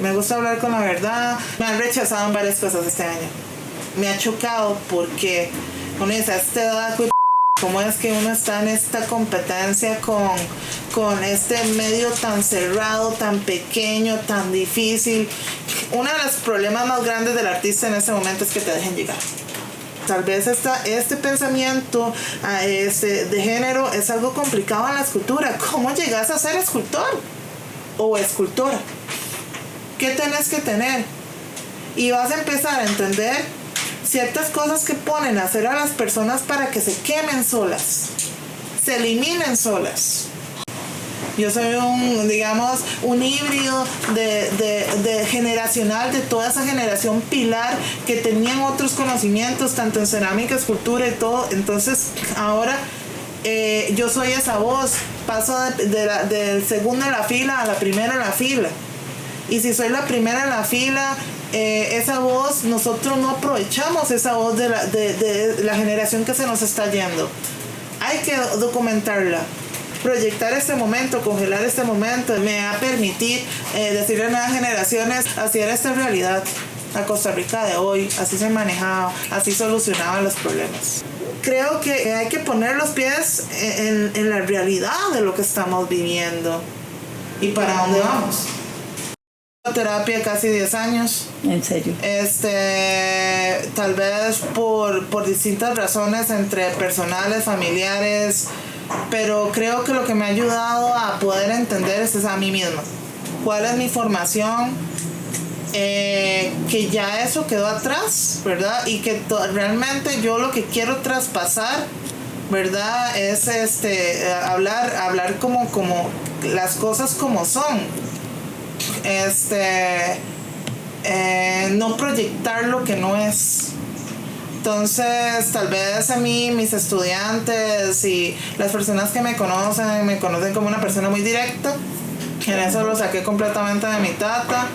Me gusta hablar con la verdad. Me han rechazado en varias cosas este año. Me ha chocado porque uno dice, a esta edad, ¿cómo es que uno está en esta competencia con este medio tan cerrado, tan pequeño, tan difícil? Uno de los problemas más grandes del artista en ese momento es que te dejen llegar. Tal vez este pensamiento de género es algo complicado en la escultura. ¿Cómo llegas a ser escultor o escultora? ¿Qué tenés que tener? Y vas a empezar a entender ciertas cosas que ponen a hacer a las personas para que se quemen solas, se eliminen solas. Yo soy un híbrido de generacional, de toda esa generación pilar que tenían otros conocimientos, tanto en cerámica, escultura y todo. Entonces ahora yo soy esa voz, paso del segundo en la fila a la primera en la fila. Y si soy la primera en la fila, esa voz, nosotros no aprovechamos esa voz de la generación que se nos está yendo. Hay que documentarla, proyectar este momento, congelar este momento. Me va a permitir decirle a nuevas generaciones, así era esta realidad. La Costa Rica de hoy, así se manejaba, así solucionaban los problemas. Creo que hay que poner los pies en la realidad de lo que estamos viviendo y para dónde vamos. Terapia casi 10 años. ¿En serio? Tal vez por distintas razones entre personales, familiares, pero creo que lo que me ha ayudado a poder entender es a mí misma. ¿Cuál es mi formación? Que ya eso quedó atrás, ¿verdad? Y que realmente yo lo que quiero traspasar, ¿verdad? Es hablar como las cosas como son. No proyectar lo que no es. Entonces tal vez a mí, mis estudiantes y las personas que me conocen como una persona muy directa. En eso lo saqué completamente de mi tata.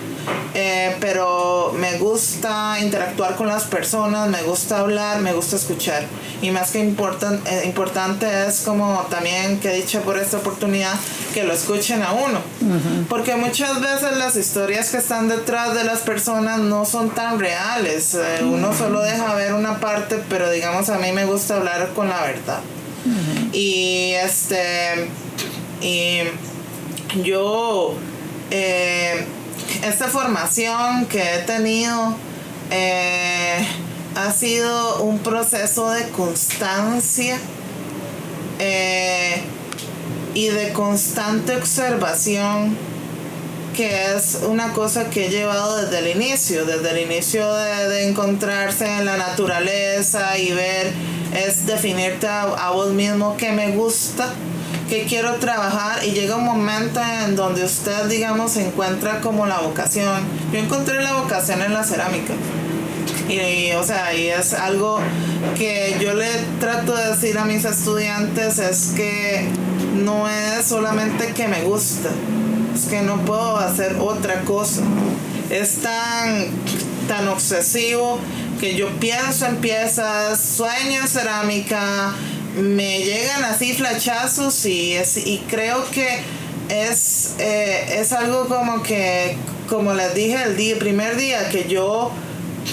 Pero me gusta interactuar con las personas, me gusta hablar, me gusta escuchar. Y más que importante es como también que he dicho por esta oportunidad que lo escuchen a uno. Uh-huh. Porque muchas veces las historias que están detrás de las personas no son tan reales. Uno solo deja ver una parte, pero digamos a mí me gusta hablar con la verdad. Uh-huh. Y yo esta formación que he tenido ha sido un proceso de constancia y de constante observación, que es una cosa que he llevado desde el inicio de encontrarse en la naturaleza y ver, es definirte a vos mismo qué me gusta, qué quiero trabajar, y llega un momento en donde usted, digamos, encuentra como la vocación. Yo encontré la vocación en la cerámica y es algo que yo le trato de decir a mis estudiantes, es que no es solamente que me gusta, es que no puedo hacer otra cosa. Es tan obsesivo que yo pienso en piezas, sueño en cerámica, me llegan así flashazos y creo que es algo como les dije el primer día que yo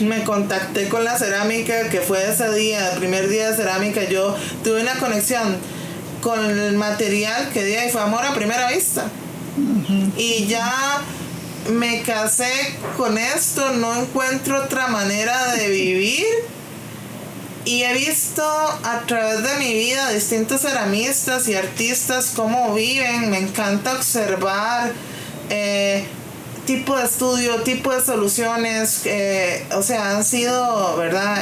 me contacté con la cerámica, que fue ese día, el primer día de cerámica, yo tuve una conexión con el material que di, y fue amor a primera vista. Uh-huh. Y ya me casé con esto, no encuentro otra manera de vivir. Y he visto a través de mi vida distintos ceramistas y artistas cómo viven. Me encanta observar tipo de estudio, tipo de soluciones. Han sido, ¿verdad?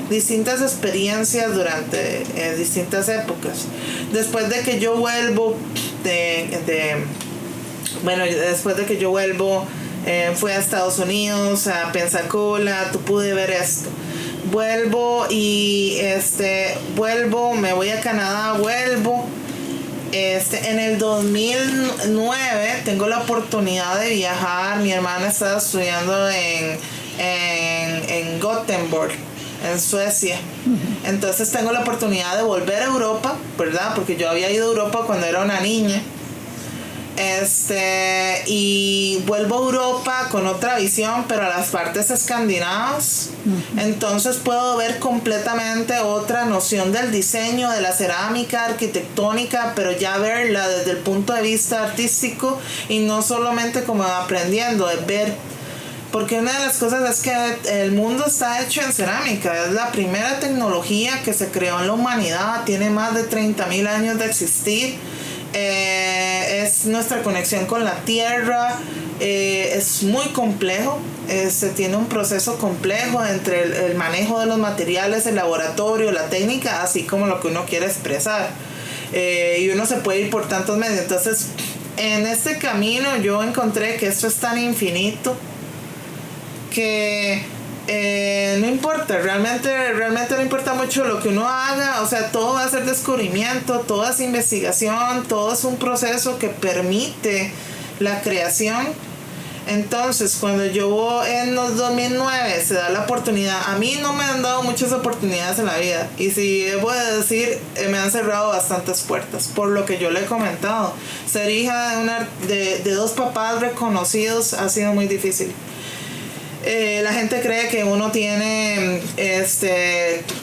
Distintas experiencias durante distintas épocas. Después de que yo vuelvo fui a Estados Unidos, a Pensacola, pude ver esto. Vuelvo, me voy a Canadá, vuelvo. En el 2009 tengo la oportunidad de viajar. Mi hermana estaba estudiando en Gothenburg, en Suecia. Uh-huh. Entonces tengo la oportunidad de volver a Europa, ¿verdad? Porque yo había ido a Europa cuando era una niña. Y vuelvo a Europa con otra visión, pero a las partes escandinavas. Entonces puedo ver completamente otra noción del diseño, de la cerámica, arquitectónica, pero ya verla desde el punto de vista artístico y no solamente como aprendiendo, es ver. Porque una de las cosas es que el mundo está hecho en cerámica, es la primera tecnología que se creó en la humanidad, tiene más de 30,000 años de existir. Es nuestra conexión con la tierra, es muy complejo, se tiene un proceso complejo entre el manejo de los materiales, el laboratorio, la técnica, así como lo que uno quiere expresar, y uno se puede ir por tantos medios. Entonces en este camino yo encontré que esto es tan infinito que no importa, realmente no importa mucho lo que uno haga, o sea, todo va a ser descubrimiento, todo es investigación, todo es un proceso que permite la creación. Entonces, cuando yo en los 2009 se da la oportunidad, a mí no me han dado muchas oportunidades en la vida, y si debo de decir, me han cerrado bastantes puertas, por lo que yo le he comentado. Ser hija de dos papás reconocidos ha sido muy difícil. La gente cree que uno tiene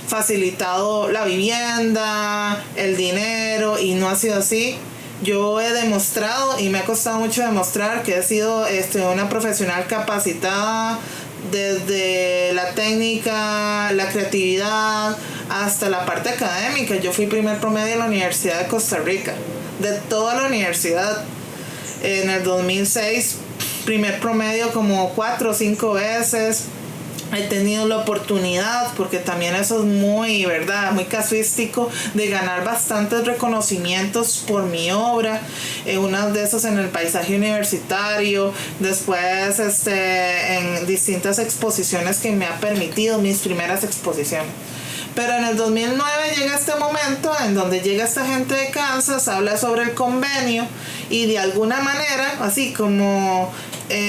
facilitado la vivienda, el dinero, y no ha sido así. Yo he demostrado, y me ha costado mucho demostrar, que he sido una profesional capacitada desde la técnica, la creatividad, hasta la parte académica. Yo fui primer promedio en la Universidad de Costa Rica, de toda la universidad. En el 2006 primer promedio como 4 o 5 veces. He tenido la oportunidad, porque también eso es muy, ¿verdad?, muy casuístico, de ganar bastantes reconocimientos por mi obra. Unos de esos en el paisaje universitario, después en distintas exposiciones que me ha permitido, mis primeras exposiciones. Pero en el 2009 llega este momento en donde llega esta gente de Kansas, habla sobre el convenio, y de alguna manera, así como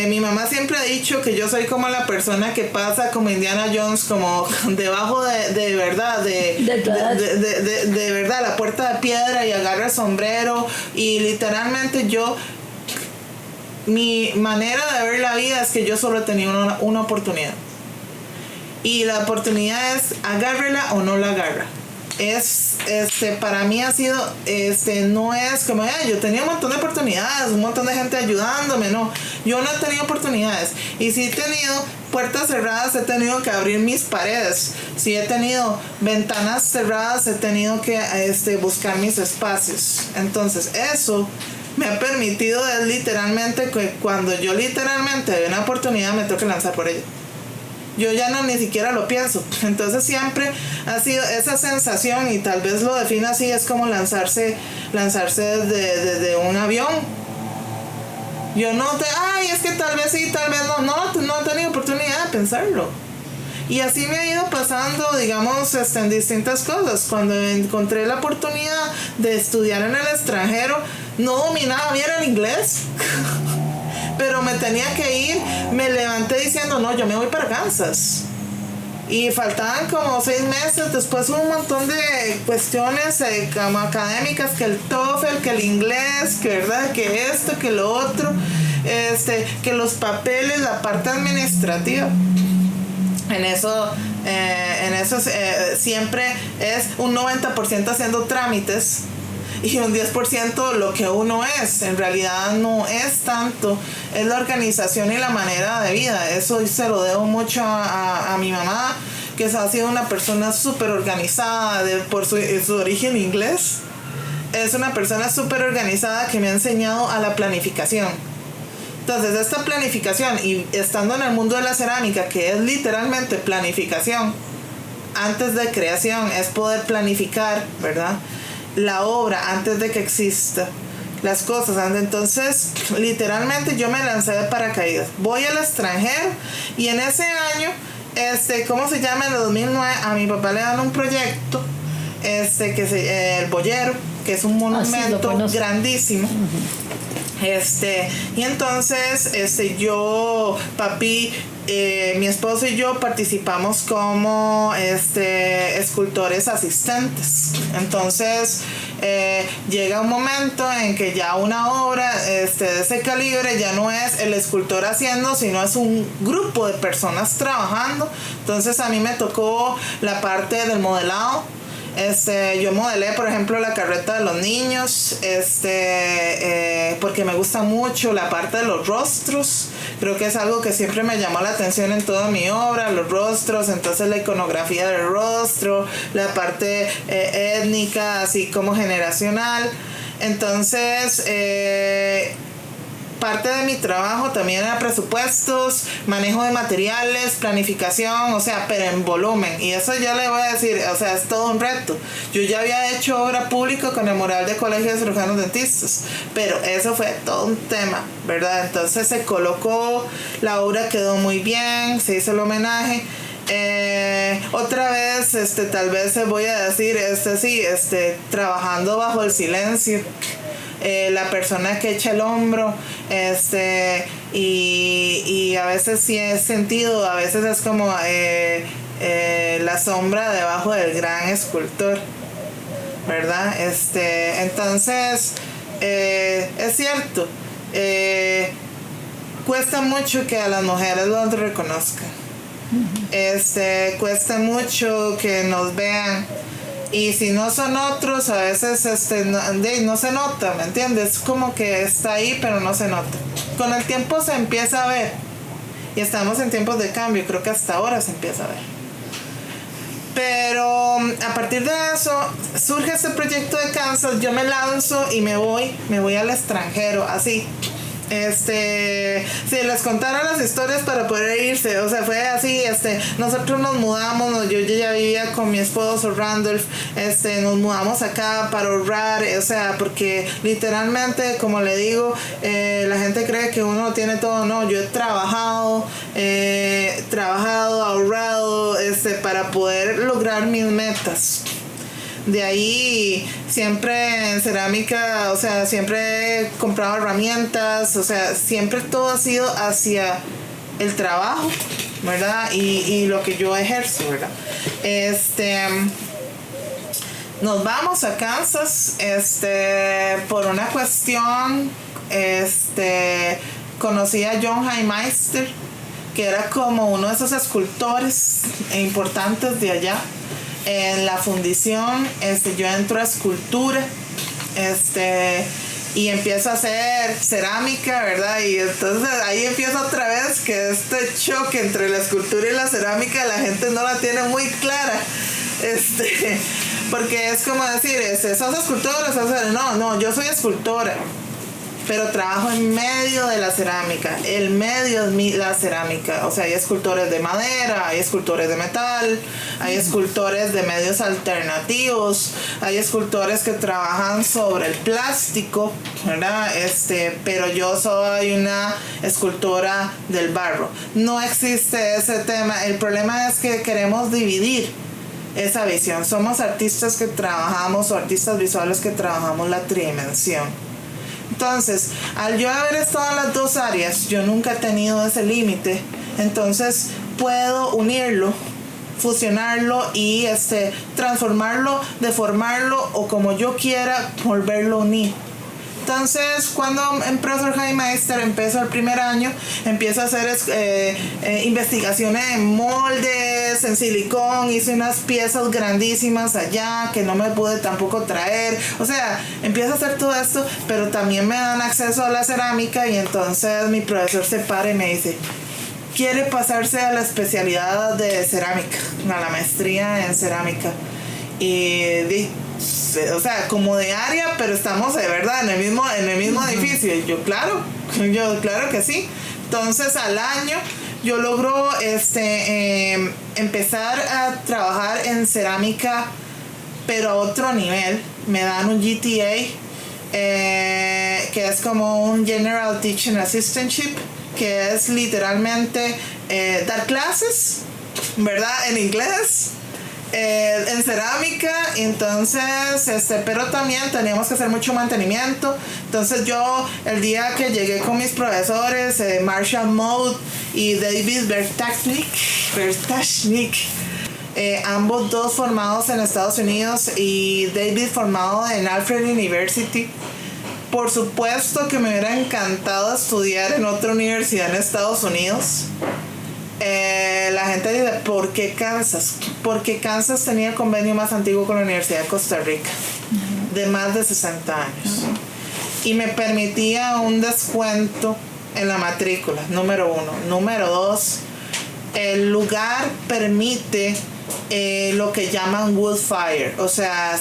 mi mamá siempre ha dicho que yo soy como la persona que pasa como Indiana Jones, como debajo de verdad, de verdad, la puerta de piedra, y agarra el sombrero, y literalmente mi manera de ver la vida es que yo solo he tenido una oportunidad. Y la oportunidad es agárrela o no la agarra. Para mí ha sido, no es como, yo tenía un montón de oportunidades, un montón de gente ayudándome, no. Yo no he tenido oportunidades. Y si he tenido puertas cerradas, he tenido que abrir mis paredes. Si he tenido ventanas cerradas, he tenido que buscar mis espacios. Entonces, eso me ha permitido literalmente que cuando yo literalmente veo una oportunidad, me tengo que lanzar por ella. Yo ya ni siquiera lo pienso. Entonces siempre ha sido esa sensación, y tal vez lo defino así, es como lanzarse desde un avión. Yo es que tal vez sí, tal vez no he tenido oportunidad de pensarlo. Y así me ha ido pasando, digamos, en distintas cosas. Cuando encontré la oportunidad de estudiar en el extranjero, no dominaba bien el inglés. Pero me tenía que ir, me levanté diciendo, no, yo me voy para Kansas. Y faltaban como 6 meses, después un montón de cuestiones como académicas, que el TOEFL, que el inglés, que verdad, que esto, que lo otro, que los papeles, la parte administrativa. En eso siempre es un 90% haciendo trámites y un 10% lo que uno es. En realidad no es tanto, es la organización y la manera de vida. Eso se lo debo mucho a mi mamá, que ha sido una persona súper organizada por su origen inglés. Es una persona súper organizada que me ha enseñado a la planificación. Entonces, esta planificación, y estando en el mundo de la cerámica, que es literalmente planificación antes de creación, es poder planificar, ¿verdad?, la obra antes de que exista las cosas. Entonces literalmente yo me lancé de paracaídas, voy al extranjero, y en ese año ¿cómo se llama? En el 2009 a mi papá le dan un proyecto el Boyero, que es un monumento grandísimo. Y entonces papi, mi esposo y yo participamos como escultores asistentes. Entonces llega un momento en que ya una obra de ese calibre ya no es el escultor haciendo, sino es un grupo de personas trabajando. Entonces a mí me tocó la parte del modelado. Yo modelé, por ejemplo, la carreta de los niños, porque me gusta mucho la parte de los rostros. Creo que es algo que siempre me llamó la atención en toda mi obra, los rostros. Entonces la iconografía del rostro, la parte étnica, así como generacional. Entonces parte de mi trabajo también era presupuestos, manejo de materiales, planificación, o sea, pero en volumen. Y eso ya le voy a decir, o sea, es todo un reto. Yo ya había hecho obra pública con el mural de Colegio de Cirujanos Dentistas, pero eso fue todo un tema, ¿verdad? Entonces se colocó, la obra quedó muy bien, se hizo el homenaje. Otra vez, tal vez se voy a decir, trabajando bajo el silencio. La persona que echa el hombro, y a veces sí es sentido, a veces es como la sombra debajo del gran escultor, ¿verdad? Entonces es cierto, cuesta mucho que a las mujeres los reconozcan, cuesta mucho que nos vean. Y si no son otros, a veces no se nota, ¿me entiendes? Como que está ahí, pero no se nota. Con el tiempo se empieza a ver. Y estamos en tiempos de cambio, creo que hasta ahora se empieza a ver. Pero a partir de eso, surge este proyecto de Kansas, yo me lanzo y me voy al extranjero, así. Si les contara las historias para poder irse, o sea, fue así, nosotros nos mudamos, yo ya vivía con mi esposo Randolph, nos mudamos acá para ahorrar, o sea, porque literalmente, como le digo, la gente cree que uno tiene todo, no, yo he trabajado, ahorrado, para poder lograr mis metas. De ahí siempre en cerámica, o sea, siempre he comprado herramientas, o sea, siempre todo ha sido hacia el trabajo, ¿verdad? Y lo que yo ejerzo, ¿verdad? Nos vamos a Kansas, por una cuestión, conocí a John Heimeister, que era como uno de esos escultores importantes de allá. En la fundición, yo entro a escultura, y empiezo a hacer cerámica, ¿verdad? Y entonces ahí empiezo otra vez que este choque entre la escultura y la cerámica, la gente no la tiene muy clara, porque es como decir, ¿sos escultora? No, yo soy escultora, pero trabajo en medio de la cerámica. El medio es la cerámica. O sea, hay escultores de madera, hay escultores de metal, hay escultores de medios alternativos, hay escultores que trabajan sobre el plástico, ¿verdad? Pero yo soy una escultora del barro. No existe ese tema. El problema es que queremos dividir esa visión. Somos artistas que trabajamos, o artistas visuales que trabajamos la tridimensión. Entonces, al yo haber estado en las dos áreas, yo nunca he tenido ese límite. Entonces, puedo unirlo, fusionarlo y transformarlo, deformarlo o como yo quiera, volverlo a unir. Entonces, cuando en Profesor Heimeister empezó el primer año, empiezo a hacer investigaciones en moldes, en silicón, hice unas piezas grandísimas allá que no me pude tampoco traer. O sea, empiezo a hacer todo esto, pero también me dan acceso a la cerámica y entonces mi profesor se para y me dice, quiere pasarse a la especialidad de cerámica, a la maestría en cerámica. O sea, como de área, pero estamos de verdad en el mismo edificio. Y yo claro que sí. Entonces al año yo logro empezar a trabajar en cerámica, pero a otro nivel. Me dan un GTA, que es como un General Teaching Assistantship, que es literalmente dar clases, ¿verdad? En inglés. En cerámica, entonces, pero también teníamos que hacer mucho mantenimiento. Entonces yo, el día que llegué con mis profesores, Marshall Mode y David Bertachnik, ambos dos formados en Estados Unidos y David formado en Alfred University. Por supuesto que me hubiera encantado estudiar en otra universidad en Estados Unidos. La gente dice, ¿por qué Kansas? Porque Kansas tenía el convenio más antiguo con la Universidad de Costa Rica, de más de 60 años. Y me permitía un descuento en la matrícula, número 1. Número 2, el lugar permite lo que llaman wood fire, o sea,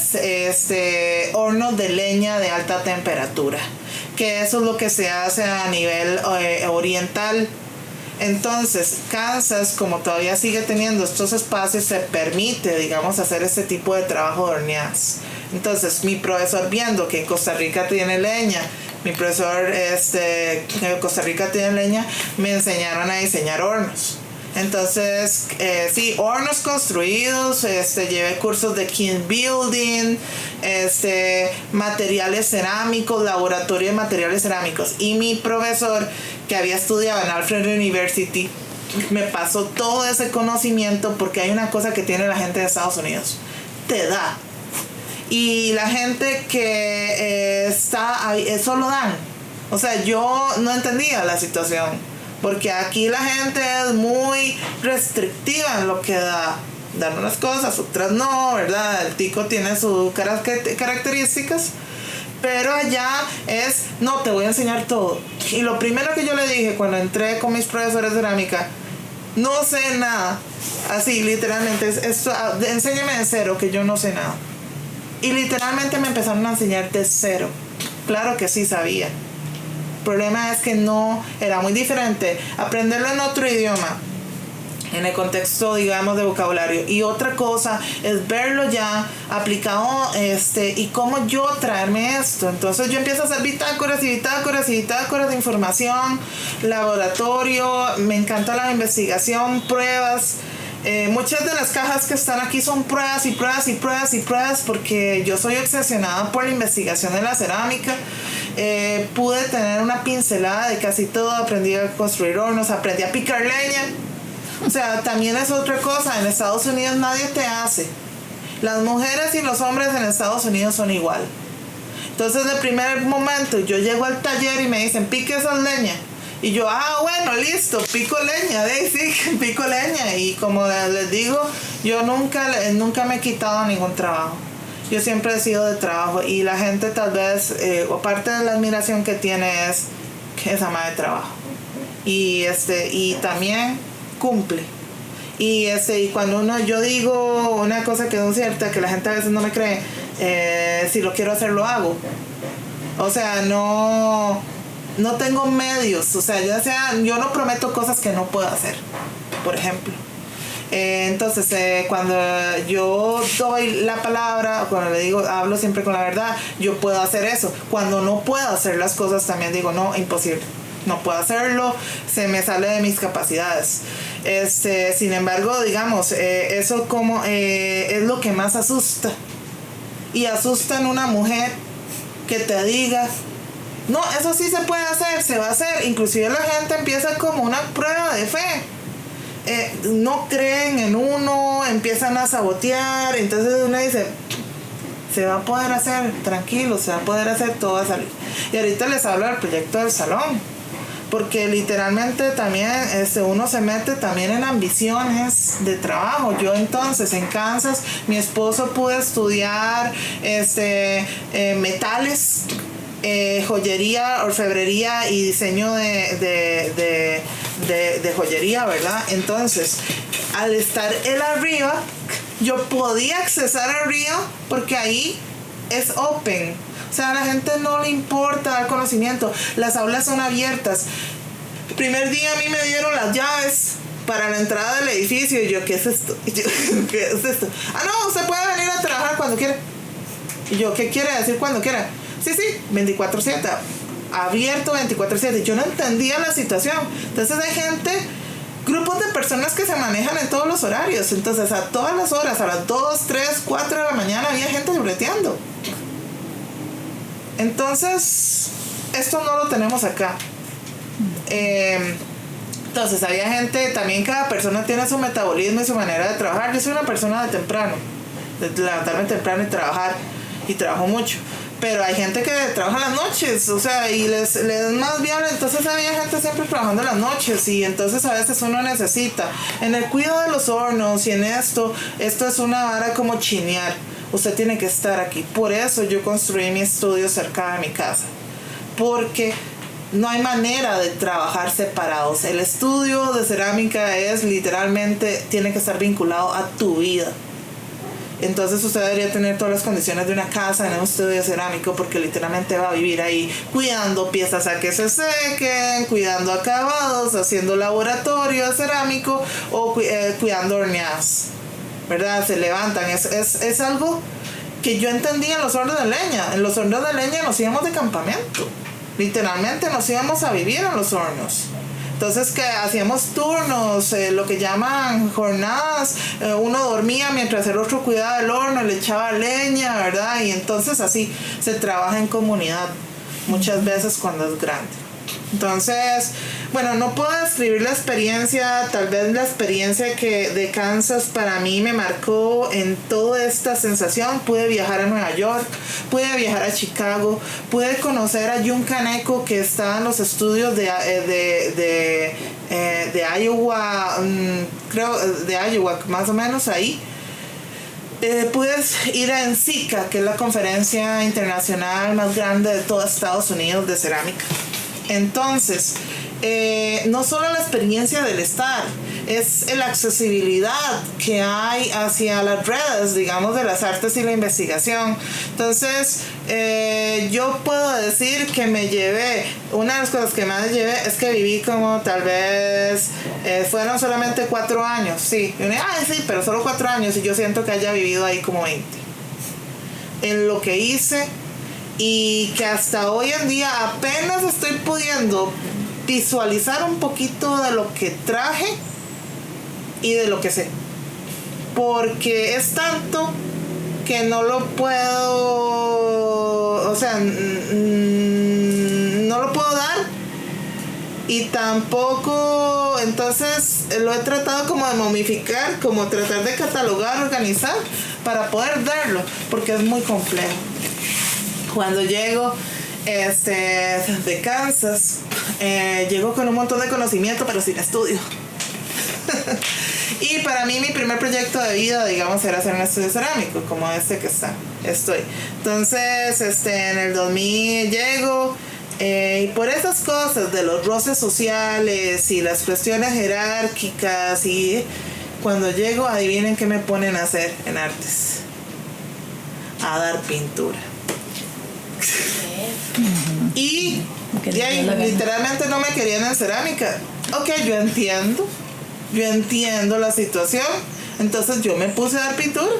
hornos de leña de alta temperatura, que eso es lo que se hace a nivel oriental. Entonces, Kansas, como todavía sigue teniendo estos espacios, se permite, digamos, hacer este tipo de trabajo de horneadas. Entonces, mi profesor, viendo que en Costa Rica tiene leña, Costa Rica tiene leña, me enseñaron a diseñar hornos. Entonces, sí, hornos construidos, llevé cursos de kiln building, materiales cerámicos, laboratorio de materiales cerámicos. Y mi profesor, que había estudiado en Alfred University, me pasó todo ese conocimiento, porque hay una cosa que tiene la gente de Estados Unidos: te da. Y la gente que está ahí, eso lo dan. O sea, yo no entendía la situación, porque aquí la gente es muy restrictiva en lo que da. Dan unas cosas, otras no, ¿verdad? El tico tiene sus características, pero allá es, no, te voy a enseñar todo. Y lo primero que yo le dije cuando entré con mis profesores de cerámica: no sé nada. Así, literalmente, enséñame de cero, que yo no sé nada. Y literalmente me empezaron a enseñar de cero. Claro que sí sabía. El problema es que no, era muy diferente aprenderlo en otro idioma, en el contexto, digamos, de vocabulario, y otra cosa es verlo ya aplicado, y cómo yo traerme esto. Entonces yo empiezo a hacer bitácoras de información, laboratorio, me encanta la investigación, pruebas. Muchas de las cajas que están aquí son pruebas y pruebas y pruebas y pruebas, porque yo soy obsesionada por la investigación de la cerámica. Pude tener una pincelada de casi todo, aprendí a construir hornos, aprendí a picar leña. O sea, también es otra cosa, en Estados Unidos nadie te hace. Las mujeres y los hombres en Estados Unidos son igual. Entonces, de primer momento, yo llego al taller y me dicen, pique esas leñas. Y yo, bueno, listo, pico leña, sí, pico leña. Y como les digo, yo nunca me he quitado ningún trabajo. Yo siempre he sido de trabajo, y la gente tal vez, aparte de la admiración que tiene, es que es ama de trabajo. Y también cumple. Y cuando yo digo una cosa que es cierta, que la gente a veces no me cree, si lo quiero hacer, lo hago. O sea, no tengo medios, o sea, yo no prometo cosas que no puedo hacer, por ejemplo. Entonces, cuando yo doy la palabra, cuando le digo, hablo siempre con la verdad, yo puedo hacer eso. Cuando no puedo hacer las cosas, también digo, no, imposible, no puedo hacerlo, se me sale de mis capacidades. Sin embargo, digamos, eso como es lo que más asusta. Y asusta en una mujer que te diga, no, eso sí se puede hacer, se va a hacer. Inclusive la gente empieza como una prueba de fe. No creen en uno, empiezan a sabotear. Entonces uno dice, se va a poder hacer, tranquilo, se va a poder hacer, todo va a salir. Y ahorita les hablo del proyecto del salón, porque literalmente también uno se mete también en ambiciones de trabajo. Yo entonces en Kansas, mi esposo pude estudiar metales, joyería, orfebrería y diseño de joyería, ¿verdad? Entonces, al estar él arriba, yo podía accesar arriba porque ahí es open. O sea, a la gente no le importa el conocimiento. Las aulas son abiertas. El primer día a mí me dieron las llaves para la entrada del edificio. Y yo, ¿qué es esto? Y yo, ¿qué es esto? No, usted puede venir a trabajar cuando quiera. Y yo, ¿qué quiere decir cuando quiera? Sí, 24/7, abierto 24/7. Yo no entendía la situación. Entonces hay grupos de personas que se manejan en todos los horarios. Entonces a todas las horas, a las 2, 3, 4 de la mañana había gente breteando. Entonces, esto no lo tenemos acá. Entonces había gente, también cada persona tiene su metabolismo y su manera de trabajar. Yo soy una persona de temprano, de levantarme temprano y trabajar, y trabajo mucho. Pero hay gente que trabaja en las noches, o sea, y les es más viable. Entonces había gente siempre trabajando en las noches, y entonces a veces uno necesita, en el cuidado de los hornos y en esto es una vara como chinear. Usted tiene que estar aquí. Por eso yo construí mi estudio cerca de mi casa, porque no hay manera de trabajar separados. El estudio de cerámica es literalmente, tiene que estar vinculado a tu vida. Entonces usted debería tener todas las condiciones de una casa en un estudio cerámico, porque literalmente va a vivir ahí cuidando piezas a que se sequen, cuidando acabados, haciendo laboratorio cerámico o cuidando horneadas, ¿verdad? Se levantan. Es algo que yo entendí en los hornos de leña. En los hornos de leña nos íbamos de campamento. Literalmente nos íbamos a vivir en los hornos. Entonces que hacíamos turnos, lo que llaman jornadas, uno dormía mientras el otro cuidaba del horno, le echaba leña, ¿verdad? Y entonces así se trabaja en comunidad muchas veces cuando es grande. Entonces, bueno, no puedo describir la experiencia, tal vez la experiencia que de Kansas para mí me marcó en toda esta sensación. Pude viajar a Nueva York, pude viajar a Chicago, pude conocer a Jun Kaneko, que está en los estudios de Iowa, creo, de Iowa, más o menos ahí. Puedes ir a NCICA, que es la conferencia internacional más grande de todo Estados Unidos de cerámica. Entonces, no solo la experiencia del estar, es la accesibilidad que hay hacia las redes, digamos, de las artes y la investigación. Entonces, yo puedo decir que me llevé, una de las cosas que más llevé es que viví como tal vez, fueron solamente 4 años, sí. Y uno, sí, pero solo 4 años, y yo siento que haya vivido ahí como 20. En lo que hice, y que hasta hoy en día apenas estoy pudiendo visualizar un poquito de lo que traje y de lo que sé, porque es tanto que no lo puedo, o sea, no lo puedo dar, y tampoco, entonces lo he tratado como de momificar, como tratar de catalogar, organizar para poder darlo, porque es muy complejo. Cuando llego de Kansas, llego con un montón de conocimiento, pero sin estudio. Y para mí mi primer proyecto de vida, digamos, era hacer un estudio cerámico, como este que estoy. Entonces, en el 2000 llego, y por esas cosas de los roces sociales y las cuestiones jerárquicas, y cuando llego, adivinen qué me ponen a hacer en artes. A dar pintura. Y literalmente no me querían en cerámica. Ok, yo entiendo la situación. Entonces yo me puse a dar pintura.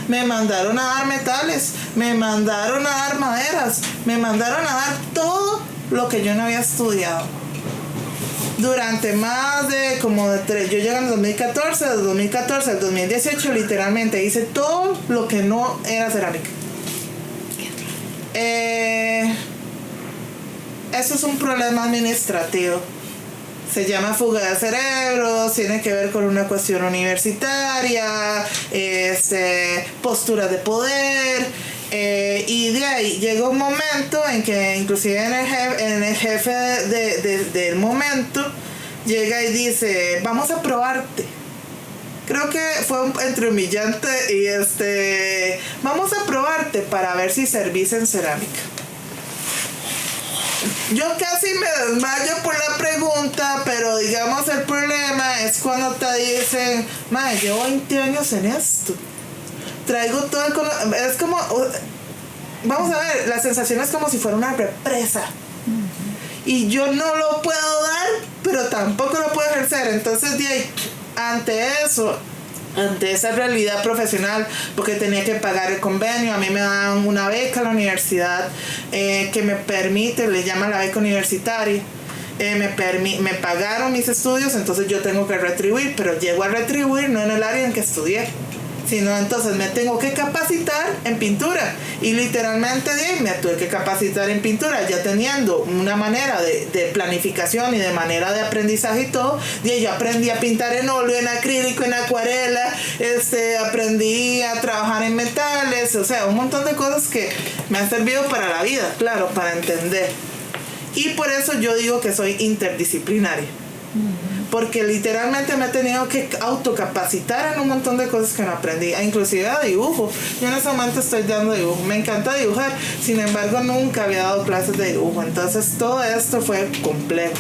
Me mandaron a dar metales, me mandaron a dar maderas, me mandaron a dar todo lo que yo no había estudiado durante más de yo llegué en el 2014, del 2014 al 2018 literalmente hice todo lo que no era cerámica. Eso es un problema administrativo. Se llama fuga de cerebros, tiene que ver con una cuestión universitaria, postura de poder, y de ahí llega un momento en que inclusive en el jefe del momento llega y dice, vamos a probarte. Creo que fue entre humillante y vamos a probarte para ver si servís en cerámica. Yo casi me desmayo por la pregunta, pero digamos el problema es cuando te dicen, madre, llevo 20 años en esto, traigo todo el conocimiento, es como, vamos a ver, la sensación es como si fuera una represa, y yo no lo puedo dar, pero tampoco lo puedo ejercer. Entonces de ahí, ante esa realidad profesional, porque tenía que pagar el convenio, a mí me dan una beca a la universidad que me permite, le llaman la beca universitaria, me pagaron mis estudios, entonces yo tengo que retribuir, pero llego a retribuir no en el área en que estudié, sino entonces me tengo que capacitar en pintura. Y literalmente me tuve que capacitar en pintura, ya teniendo una manera de planificación y de manera de aprendizaje y todo. Y yo aprendí a pintar en óleo, en acrílico, en acuarela, aprendí a trabajar en metales, o sea, un montón de cosas que me han servido para la vida, claro, para entender. Y por eso yo digo que soy interdisciplinaria. Porque literalmente me he tenido que autocapacitar en un montón de cosas que no aprendí, inclusive a dibujo. Yo en ese momento estoy dando dibujo, me encanta dibujar, sin embargo nunca había dado clases de dibujo, entonces todo esto fue complejo.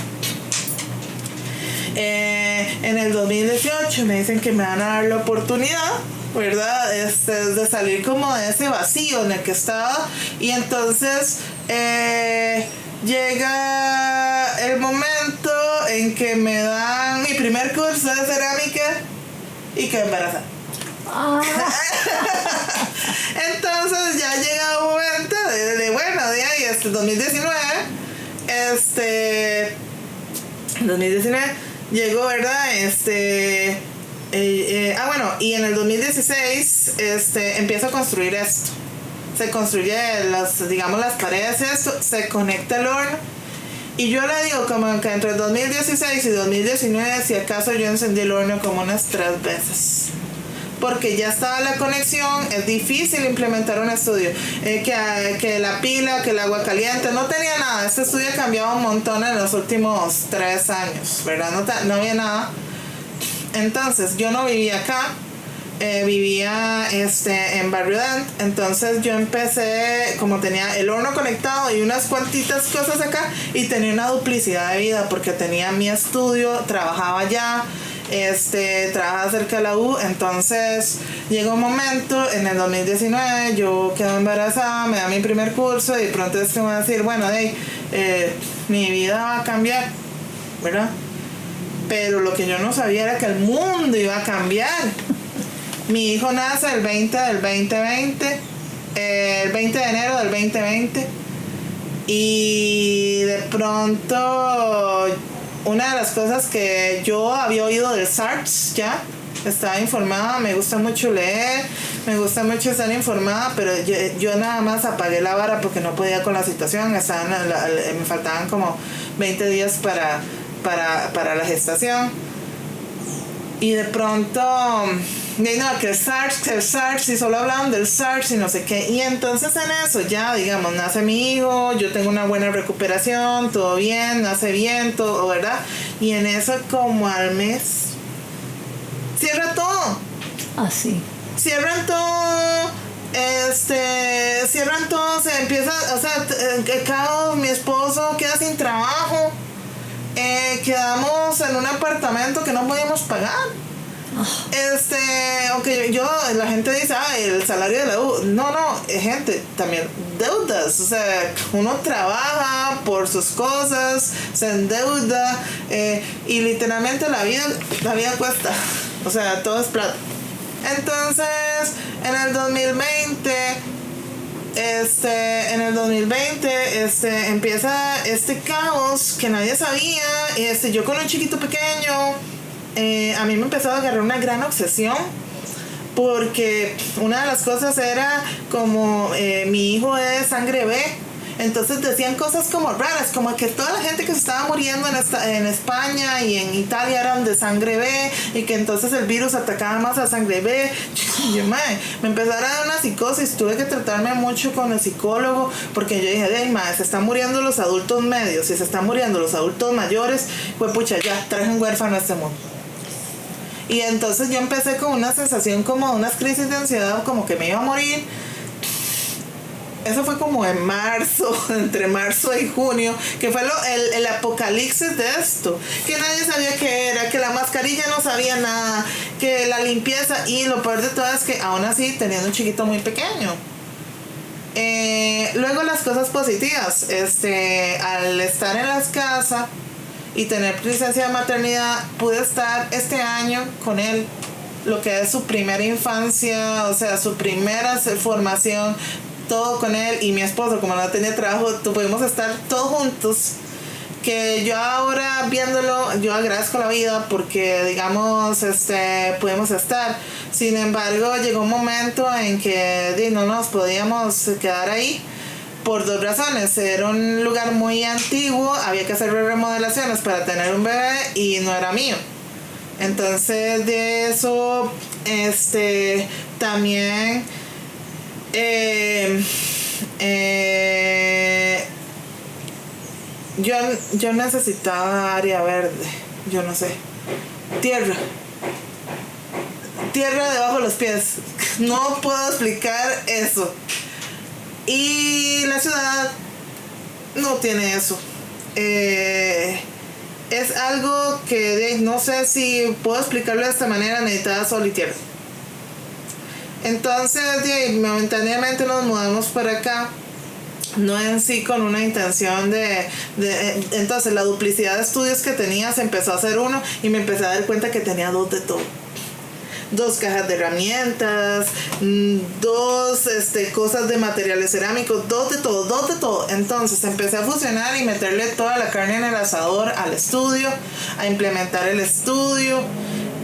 En el 2018 me dicen que me van a dar la oportunidad, ¿verdad? De salir como de ese vacío en el que estaba, y entonces llega el momento en que me dan mi primer curso de cerámica y quedé embarazada. Entonces ya llega un momento de ahí, 2019 llegó, ¿verdad? Y en el 2016 empiezo a construir esto. Se construye las paredes, esto, se conecta el horno. Y yo le digo como que entre 2016 y 2019, si acaso yo encendí el horno como unas 3 veces. Porque ya estaba la conexión, es difícil implementar un estudio. Que la pila, que el agua caliente, no tenía nada. Este estudio ha cambiado un montón en los últimos 3 años, ¿verdad? No había nada. Entonces, yo no vivía acá. Vivía en Barrio Dent, entonces yo empecé, como tenía el horno conectado y unas cuantitas cosas acá, y tenía una duplicidad de vida porque tenía mi estudio, trabajaba allá, trabajaba cerca de la U. Entonces llegó un momento en el 2019, yo quedo embarazada, me da mi primer curso y pronto es que me va a decir, bueno, mi vida va a cambiar, ¿verdad? Pero lo que yo no sabía era que el mundo iba a cambiar. Mi hijo nace el 20 del 2020, el 20 de enero del 2020, y de pronto una de las cosas que yo había oído del SARS, ya estaba informada, me gusta mucho leer, me gusta mucho estar informada, pero yo nada más apagué la vara porque no podía con la situación. Me faltaban como 20 días para la gestación, y de pronto que el SARS, y solo hablaban del SARS y no sé qué. Y entonces en eso ya, nace mi hijo, yo tengo una buena recuperación, todo bien, nace bien, todo, ¿verdad? Y en eso como al mes, cierra todo. Así. Cierran todo, se empieza, Cao, mi esposo, queda sin trabajo. Quedamos en un apartamento que no podíamos pagar. Aunque la gente dice, el salario de la U. No, gente, también deudas. O sea, uno trabaja por sus cosas, se endeuda, y literalmente la vida cuesta. O sea, todo es plata. Entonces, en el 2020, empieza este caos que nadie sabía. Yo con un chiquito pequeño, a mí me empezó a agarrar una gran obsesión, porque una de las cosas era como mi hijo es de sangre B. Entonces decían cosas como raras, como que toda la gente que se estaba muriendo en España y en Italia eran de sangre B, y que entonces el virus atacaba más a sangre B. Y yo, me empezó a dar una psicosis, tuve que tratarme mucho con el psicólogo, porque yo dije, se están muriendo los adultos medios, y se están muriendo los adultos mayores, pues pucha, ya traje un huérfano a este mundo. Y entonces yo empecé con una sensación como unas crisis de ansiedad, como que me iba a morir. Eso fue como en marzo, entre marzo y junio, que fue el apocalipsis de esto, que nadie sabía qué era, que la mascarilla no sabía nada, que la limpieza, y lo peor de todo es que aún así teniendo un chiquito muy pequeño. Luego las cosas positivas, al estar en las casas y tener licencia de maternidad, pude estar este año con él, lo que es su primera infancia, o sea, su primera formación, todo con él, y mi esposo, como no tenía trabajo, pudimos estar todos juntos. que yo ahora viéndolo, yo agradezco la vida porque, digamos, pudimos estar. Sin embargo, llegó un momento en que no nos podíamos quedar ahí por dos razones. Era un lugar muy antiguo, había que hacer remodelaciones para tener un bebé y no era mío. Entonces de eso, también yo necesitaba área verde, yo no sé, tierra debajo de los pies, no puedo explicar eso, y la ciudad no tiene eso. Es algo que no sé si puedo explicarlo de esta manera. Necesitaba sol y tierra. Entonces momentáneamente nos mudamos para acá, no en sí con una intención entonces la duplicidad de estudios que tenía se empezó a hacer uno y me empecé a dar cuenta que tenía dos de todo. 2 cajas de herramientas, 2 cosas de materiales cerámicos, 2 de todo. Entonces empecé a fusionar y meterle toda la carne en el asador al estudio, a implementar el estudio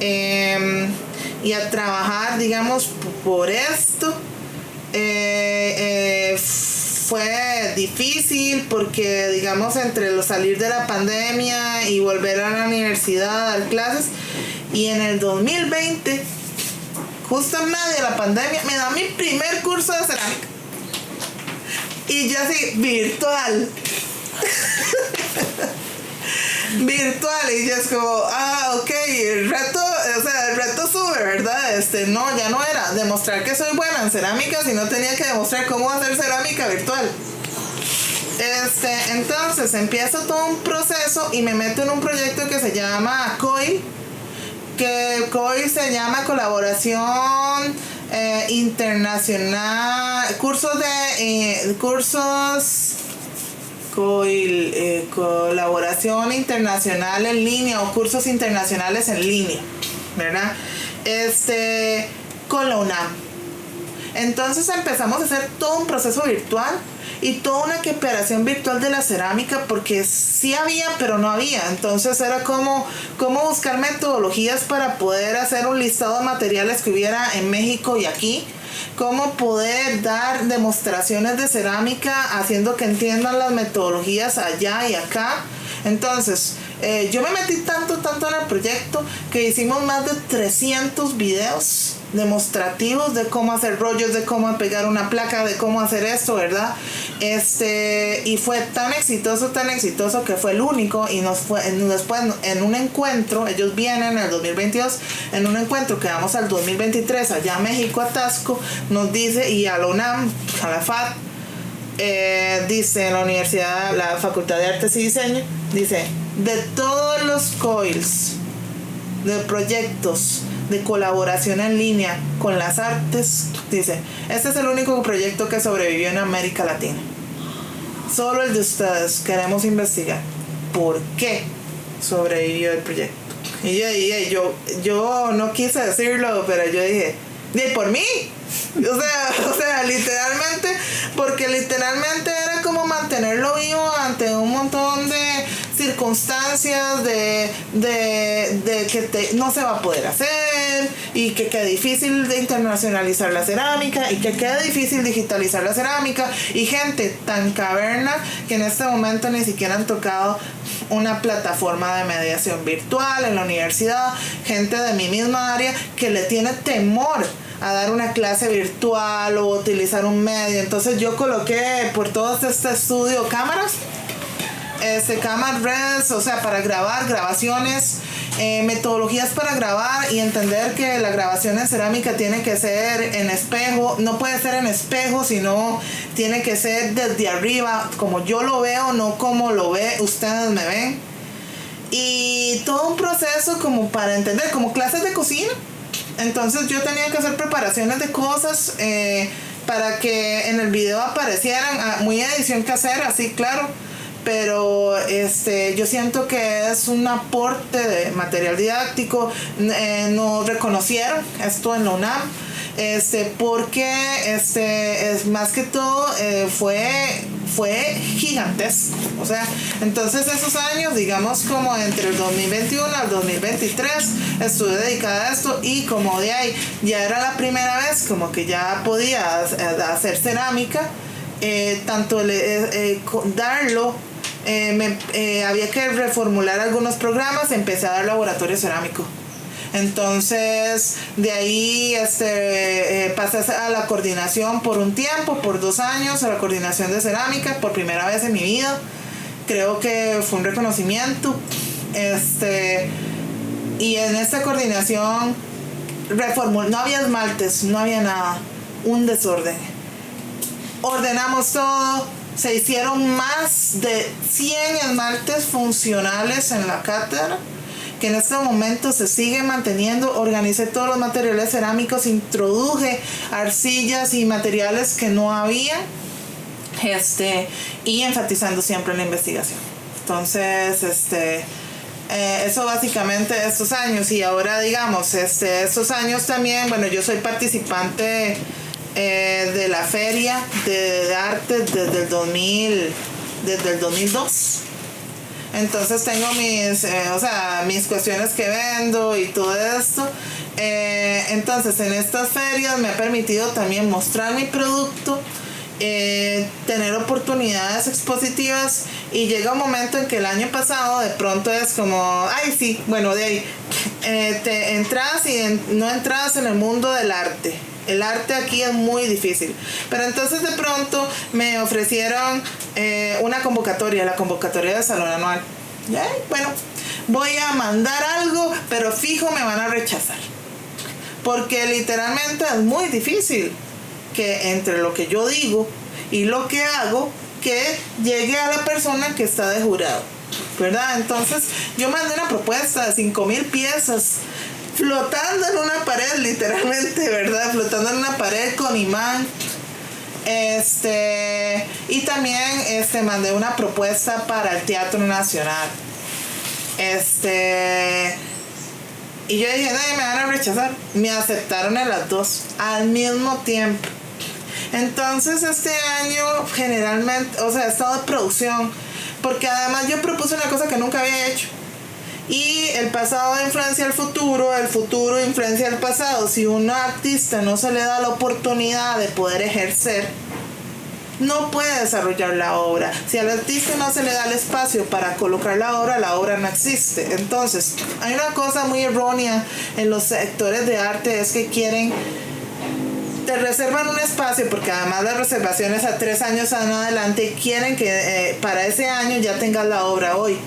y a trabajar, digamos, por esto. Fue difícil porque, digamos, entre salir de la pandemia y volver a la universidad a dar clases, y en el 2020, justo en medio de la pandemia, me da mi primer curso de cerámica. Y yo así, virtual. Virtual, y yo es como, ok, el reto sube, ¿verdad? No, ya no era demostrar que soy buena en cerámica, sino tenía que demostrar cómo hacer cerámica virtual. Entonces empiezo todo un proceso y me meto en un proyecto que se llama COIL, que COIL se llama Colaboración Internacional, cursos COIL, Colaboración Internacional en línea o cursos internacionales en línea, ¿verdad? Con la UNAM. Entonces empezamos a hacer todo un proceso virtual y toda una cooperación virtual de la cerámica, porque sí había, pero no había. Entonces era como buscar metodologías para poder hacer un listado de materiales que hubiera en México y aquí. Cómo poder dar demostraciones de cerámica haciendo que entiendan las metodologías allá y acá. Entonces, yo me metí tanto en el proyecto que hicimos más de 300 videos demostrativos de cómo hacer rollos, de cómo pegar una placa, de cómo hacer esto, ¿verdad? Y fue tan exitoso que fue el único, y después en un encuentro, ellos vienen en el 2022, en un encuentro que vamos al 2023 allá a México, a Tasco, nos dice, y a la UNAM, a la FAD, dice en la universidad, la Facultad de Artes y Diseño, dice, de todos los COILs, de proyectos de colaboración en línea con las artes, dice, este es el único proyecto que sobrevivió en América Latina. Solo el de ustedes. Queremos investigar por qué sobrevivió el proyecto. Y yo no quise decirlo, pero yo dije, por mí. O sea, literalmente, porque literalmente era como mantenerlo vivo ante un montón de circunstancias de que no se va a poder hacer, y que quede difícil de internacionalizar la cerámica, y que quede difícil digitalizar la cerámica, y gente tan caverna que en este momento ni siquiera han tocado una plataforma de mediación virtual en la universidad, gente de mi misma área que le tiene temor a dar una clase virtual o utilizar un medio. Entonces yo coloqué por todo este estudio cámaras, cámaras redes, o sea, para grabar grabaciones, metodologías para grabar, y entender que la grabación en cerámica tiene que ser en espejo, no puede ser en espejo, sino tiene que ser desde arriba, como yo lo veo, no como lo ve ustedes me ven. Y todo un proceso como para entender, como clases de cocina. Entonces yo tenía que hacer preparaciones de cosas para que en el video aparecieran, muy edición casera, así claro, pero yo siento que es un aporte de material didáctico. Nos reconocieron esto en la UNAM, porque es más que todo fue gigantesco. O sea, entonces esos años, digamos como entre el 2021 al 2023, estuve dedicada a esto y como de ahí ya era la primera vez como que ya podía hacer cerámica, tanto darlo, había que reformular algunos programas, empecé a dar laboratorio cerámico. Entonces de ahí pasé a la coordinación por un tiempo, por 2 años, a la coordinación de cerámica por primera vez en mi vida. Creo que fue un reconocimiento. Y en esta coordinación no había esmaltes, no había nada, un desorden. Ordenamos todo, se hicieron más de 100 esmaltes funcionales en la cátedra, que en este momento se sigue manteniendo. Organicé todos los materiales cerámicos, introduje arcillas y materiales que no había, y enfatizando siempre en la investigación. Entonces, eso básicamente estos años. Y ahora digamos, estos años también, bueno, yo soy participante de la feria de arte desde el 2002. Entonces tengo mis cuestiones que vendo y todo esto. Entonces en estas ferias me ha permitido también mostrar mi producto, tener oportunidades expositivas, y llega un momento en que el año pasado de pronto es como, ay sí, bueno, de ahí te entras y no entras en el mundo del arte. El arte aquí es muy difícil. Pero entonces de pronto me ofrecieron una convocatoria, la convocatoria de Salón Anual. Bueno, voy a mandar algo, pero fijo me van a rechazar. Porque literalmente es muy difícil que entre lo que yo digo y lo que hago, que llegue a la persona que está de jurado, ¿verdad? Entonces yo mandé una propuesta de 5,000 piezas flotando en una pared, literalmente, ¿verdad? Flotando en una pared con imán. Y también mandé una propuesta para el Teatro Nacional. Y yo dije, nadie me van a rechazar. Me aceptaron en las dos al mismo tiempo. Entonces este año generalmente, he estado de producción, porque además yo propuse una cosa que nunca había hecho. Y el pasado influencia el futuro influencia el pasado. Si un artista no se le da la oportunidad de poder ejercer, no puede desarrollar la obra. Si al artista no se le da el espacio para colocar la obra no existe. Entonces, hay una cosa muy errónea en los sectores de arte, es que te reservan un espacio, porque además las reservaciones a 3 años en adelante quieren que para ese año ya tengas la obra hoy.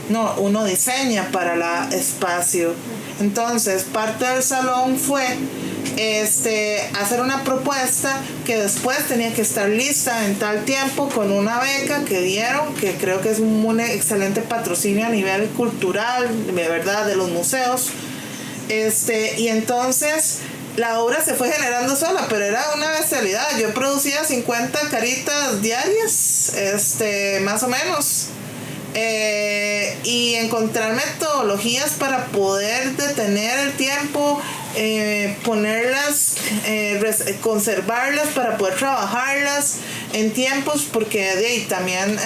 No, uno diseña para el espacio. Entonces, parte del salón fue hacer una propuesta que después tenía que estar lista en tal tiempo, con una beca que dieron, que creo que es un excelente patrocinio a nivel cultural, de verdad, de los museos. Y entonces la obra se fue generando sola, pero era una bestialidad. Yo producía 50 caritas diarias, más o menos. Y encontrar metodologías para poder detener el tiempo, ponerlas, conservarlas para poder trabajarlas en tiempos, porque también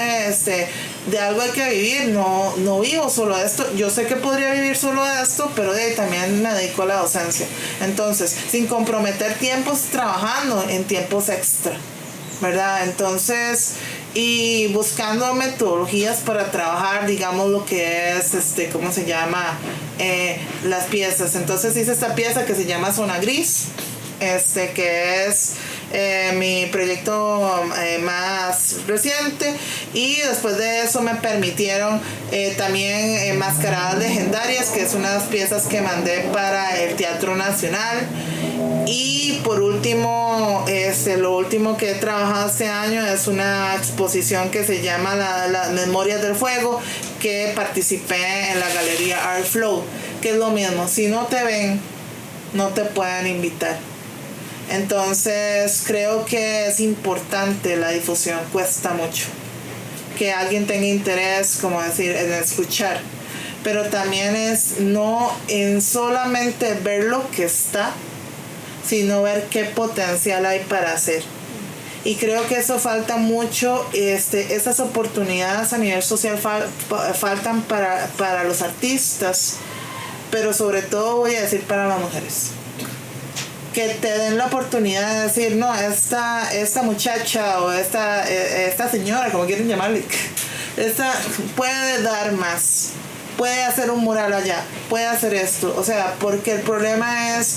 de algo hay que vivir. No vivo solo de esto. Yo sé que podría vivir solo de esto, pero también me dedico a la docencia. Entonces, sin comprometer tiempos trabajando en tiempos extra, ¿verdad? Entonces, y buscando metodologías para trabajar, digamos, lo que es, ¿cómo se llama? Las piezas. Entonces hice esta pieza que se llama Zona Gris, que es mi proyecto más reciente, y después de eso me permitieron también Mascaradas Legendarias, que es unas piezas que mandé para el Teatro Nacional. Y por último, lo último que he trabajado este año es una exposición que se llama Las Memorias del Fuego, que participé en la galería Art Flow, que es lo mismo. Si no te ven, no te pueden invitar. Entonces creo que es importante la difusión, cuesta mucho que alguien tenga interés, como decir, en escuchar, pero también es no en solamente ver lo que está, sino ver qué potencial hay para hacer. y creo que eso falta mucho. Esas oportunidades a nivel social faltan para los artistas, pero sobre todo voy a decir para las mujeres, que te den la oportunidad de decir, no, esta muchacha o esta señora, como quieren llamarle, esta puede dar más, puede hacer un mural allá, puede hacer esto. O sea, porque el problema es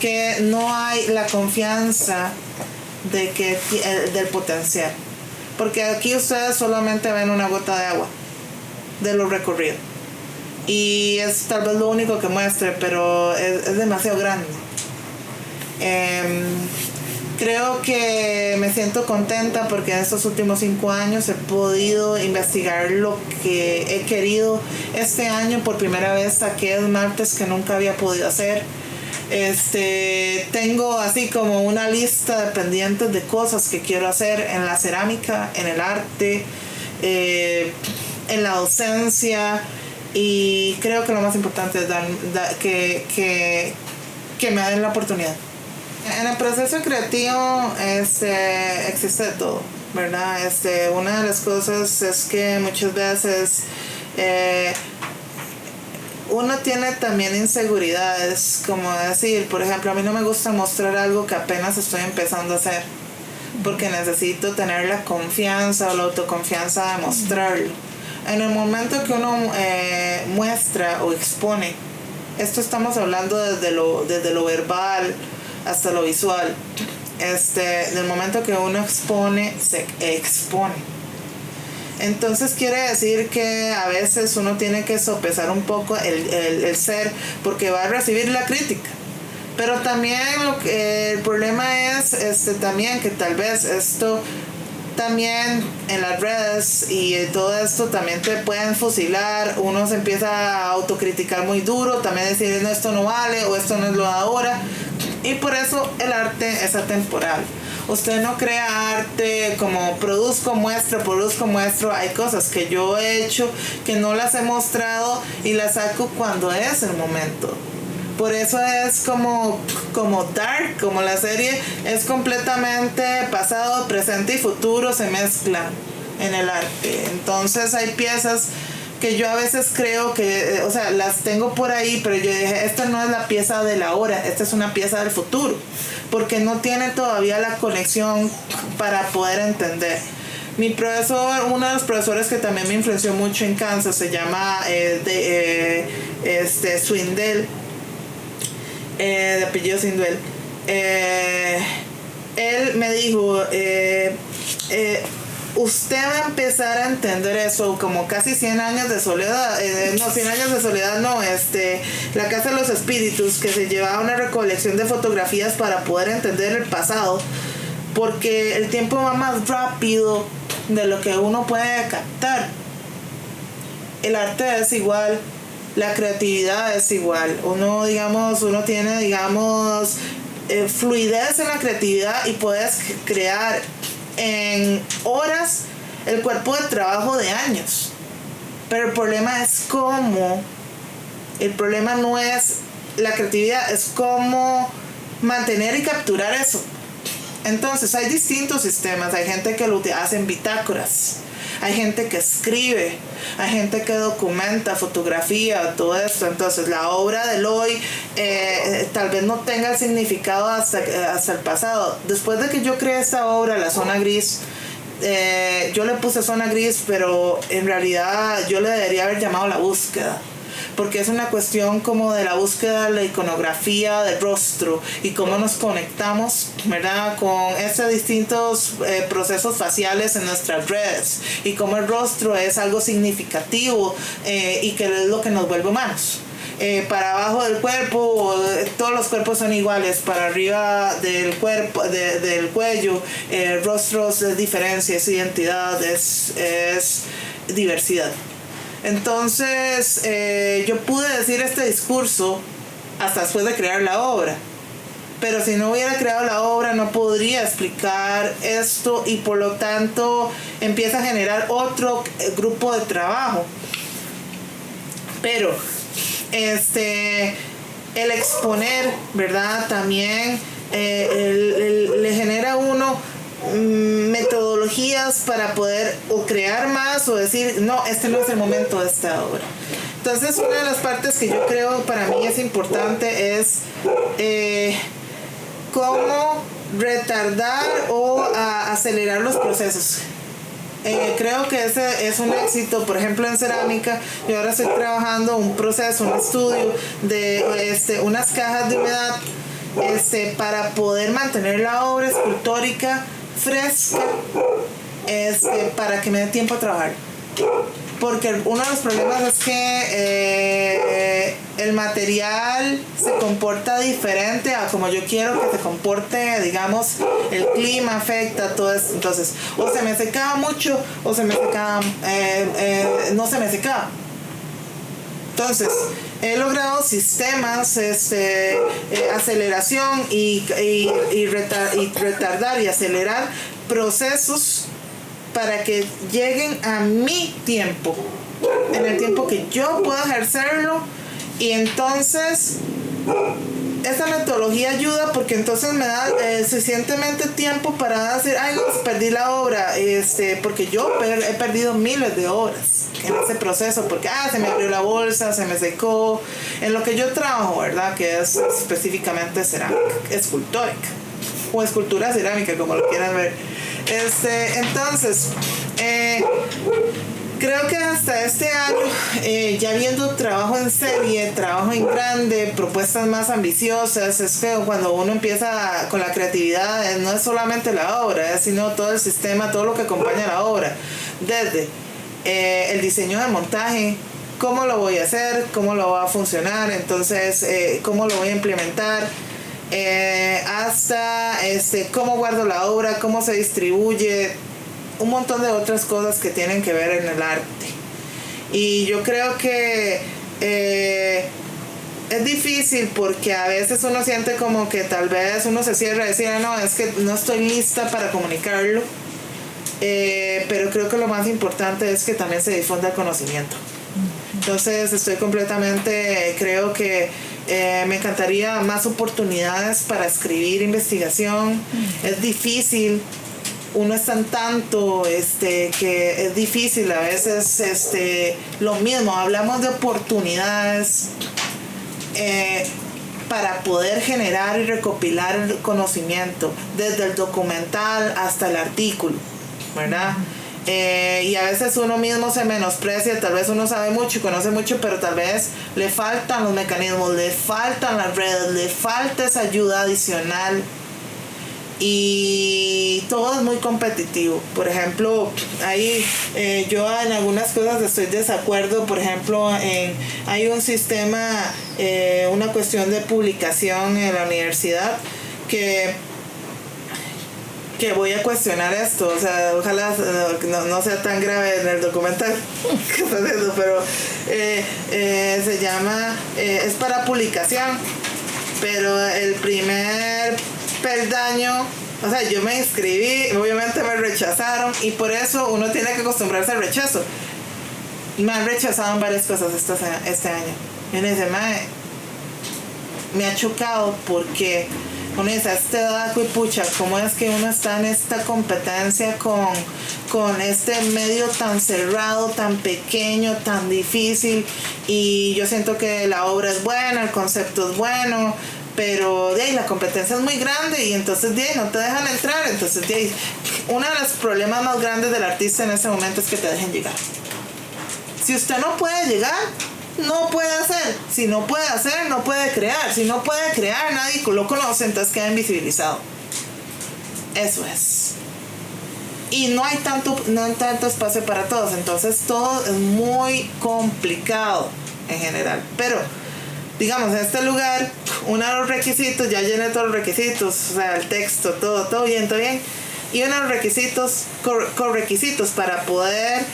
que no hay la confianza del potencial. Porque aquí ustedes solamente ven una gota de agua de lo recorrido. Y es tal vez lo único que muestre, pero es demasiado grande. Creo que me siento contenta porque en estos últimos 5 años he podido investigar lo que he querido. Este año por primera vez saqué esmaltes que nunca había podido hacer. Tengo así como una lista de pendientes de cosas que quiero hacer en la cerámica, en el arte, en la docencia, y creo que lo más importante es que me den la oportunidad. En el proceso creativo existe de todo, ¿verdad? Una de las cosas es que muchas veces uno tiene también inseguridades, como decir, por ejemplo, a mí no me gusta mostrar algo que apenas estoy empezando a hacer, porque necesito tener la confianza o la autoconfianza de mostrarlo. En el momento que uno muestra o expone, esto estamos hablando desde lo verbal hasta lo visual, del momento que uno expone, se expone. Entonces quiere decir que a veces uno tiene que sopesar un poco el ser, porque va a recibir la crítica. Pero también el problema es también que tal vez esto también en las redes y todo esto también te pueden fusilar. Uno se empieza a autocriticar muy duro, también decir, no, esto no vale o esto no es lo de ahora. Y por eso el arte es atemporal. Usted no crea arte como produzco, muestro. Hay cosas que yo he hecho que no las he mostrado y las saco cuando es el momento. Por eso es como Dark, como la serie, es completamente pasado, presente y futuro se mezclan en el arte. Entonces hay piezas que yo a veces creo que, o sea, las tengo por ahí, pero yo dije, esta no es la pieza de la hora, esta es una pieza del futuro, porque no tiene todavía la conexión para poder entender. Mi profesor, uno de los profesores que también me influenció mucho en Kansas, se llama Swindell, de apellido Swindell. Él me dijo, usted va a empezar a entender eso como casi 100 años de soledad, La Casa de los Espíritus, que se llevaba una recolección de fotografías para poder entender el pasado, porque el tiempo va más rápido de lo que uno puede captar. El arte es igual, la creatividad es igual. Uno tiene, fluidez en la creatividad y puedes crear en horas el cuerpo de trabajo de años. Pero el problema es cómo. El problema no es la creatividad, es cómo mantener y capturar eso. Entonces hay distintos sistemas. Hay gente que lo hace en bitácoras, hay gente que escribe, hay gente que documenta, fotografía, todo esto. Entonces la obra del hoy tal vez no tenga el significado hasta el pasado. Después de que yo creé esta obra, La Zona Gris, yo le puse Zona Gris, pero en realidad yo le debería haber llamado La Búsqueda, porque es una cuestión como de la búsqueda de la iconografía del rostro y cómo nos conectamos, ¿verdad?, con estos distintos procesos faciales en nuestras redes, y cómo el rostro es algo significativo y que es lo que nos vuelve humanos. Para abajo del cuerpo, todos los cuerpos son iguales. Para arriba del cuerpo, del cuello, rostros es diferencia, es identidad, es diversidad. Entonces yo pude decir este discurso hasta después de crear la obra, pero si no hubiera creado la obra no podría explicar esto, y por lo tanto empieza a generar otro grupo de trabajo. Pero el exponer, ¿verdad?, también le genera a uno metodologías para poder o crear más o decir, no, este no es el momento de esta obra. Entonces, una de las partes que yo creo para mí es importante es cómo retardar o acelerar los procesos. Creo que ese es un éxito. Por ejemplo, en cerámica yo ahora estoy trabajando un proceso, un estudio de unas cajas de humedad para poder mantener la obra escultórica fresca, para que me dé tiempo a trabajar. Porque uno de los problemas es que el material se comporta diferente a como yo quiero que se comporte, digamos, el clima afecta todo eso. Entonces, o se me secaba mucho o se me secaba, no se me secaba. Entonces, he logrado sistemas, aceleración y retardar y acelerar procesos para que lleguen a mi tiempo, en el tiempo que yo pueda ejercerlo. Y entonces esta metodología ayuda porque entonces me da suficientemente tiempo para decir, ay, no, perdí la obra, porque yo he perdido miles de horas en ese proceso, porque se me abrió la bolsa, se me secó, en lo que yo trabajo, ¿verdad? Que es específicamente cerámica escultórica o escultura cerámica, como lo quieran ver. Entonces, creo que hasta este año, ya viendo trabajo en serie, trabajo en grande, propuestas más ambiciosas, es que cuando uno empieza con la creatividad, no es solamente la obra, sino todo el sistema, todo lo que acompaña a la obra, desde el diseño de montaje, cómo lo voy a hacer, cómo lo va a funcionar, entonces cómo lo voy a implementar, hasta cómo guardo la obra, cómo se distribuye, un montón de otras cosas que tienen que ver en el arte. Y yo creo que es difícil porque a veces uno siente como que tal vez uno se cierra y decir, no, es que no estoy lista para comunicarlo, pero creo que lo más importante es que también se difunda el conocimiento. Entonces creo que me encantaría más oportunidades para escribir investigación. Es difícil, uno es tanto que es difícil a veces lo mismo, hablamos de oportunidades para poder generar y recopilar el conocimiento desde el documental hasta el artículo, ¿verdad? Y a veces uno mismo se menosprecia, tal vez uno sabe mucho y conoce mucho, pero tal vez le faltan los mecanismos, le faltan las redes, le falta esa ayuda adicional. Y todo es muy competitivo. Por ejemplo, ahí yo en algunas cosas estoy de desacuerdo. Por ejemplo, hay un sistema, una cuestión de publicación en la universidad que voy a cuestionar esto. O sea, ojalá no sea tan grave en el documental que está haciendo, pero se llama, es para publicación, pero el primer peldaño, o sea, yo me inscribí, obviamente me rechazaron, y por eso uno tiene que acostumbrarse al rechazo. Me han rechazado en varias cosas este año. Y uno dice, me ha chocado porque uno dice, pucha, ¿cómo es que uno está en esta competencia con este medio tan cerrado, tan pequeño, tan difícil? Y yo siento que la obra es buena, el concepto es bueno, pero la competencia es muy grande y entonces no te dejan entrar. Entonces uno de los problemas más grandes del artista en ese momento es que te dejen llegar. Si usted no puede llegar, no puede hacer. Si no puede hacer, no puede crear. Si no puede crear, nadie lo conoce, entonces queda invisibilizado. Eso es. Y no hay tanto espacio para todos, entonces todo es muy complicado en general. Pero digamos, en este lugar, uno de los requisitos, ya llené todos los requisitos, o sea, el texto, todo bien. Y uno de los requisitos, requisitos para poder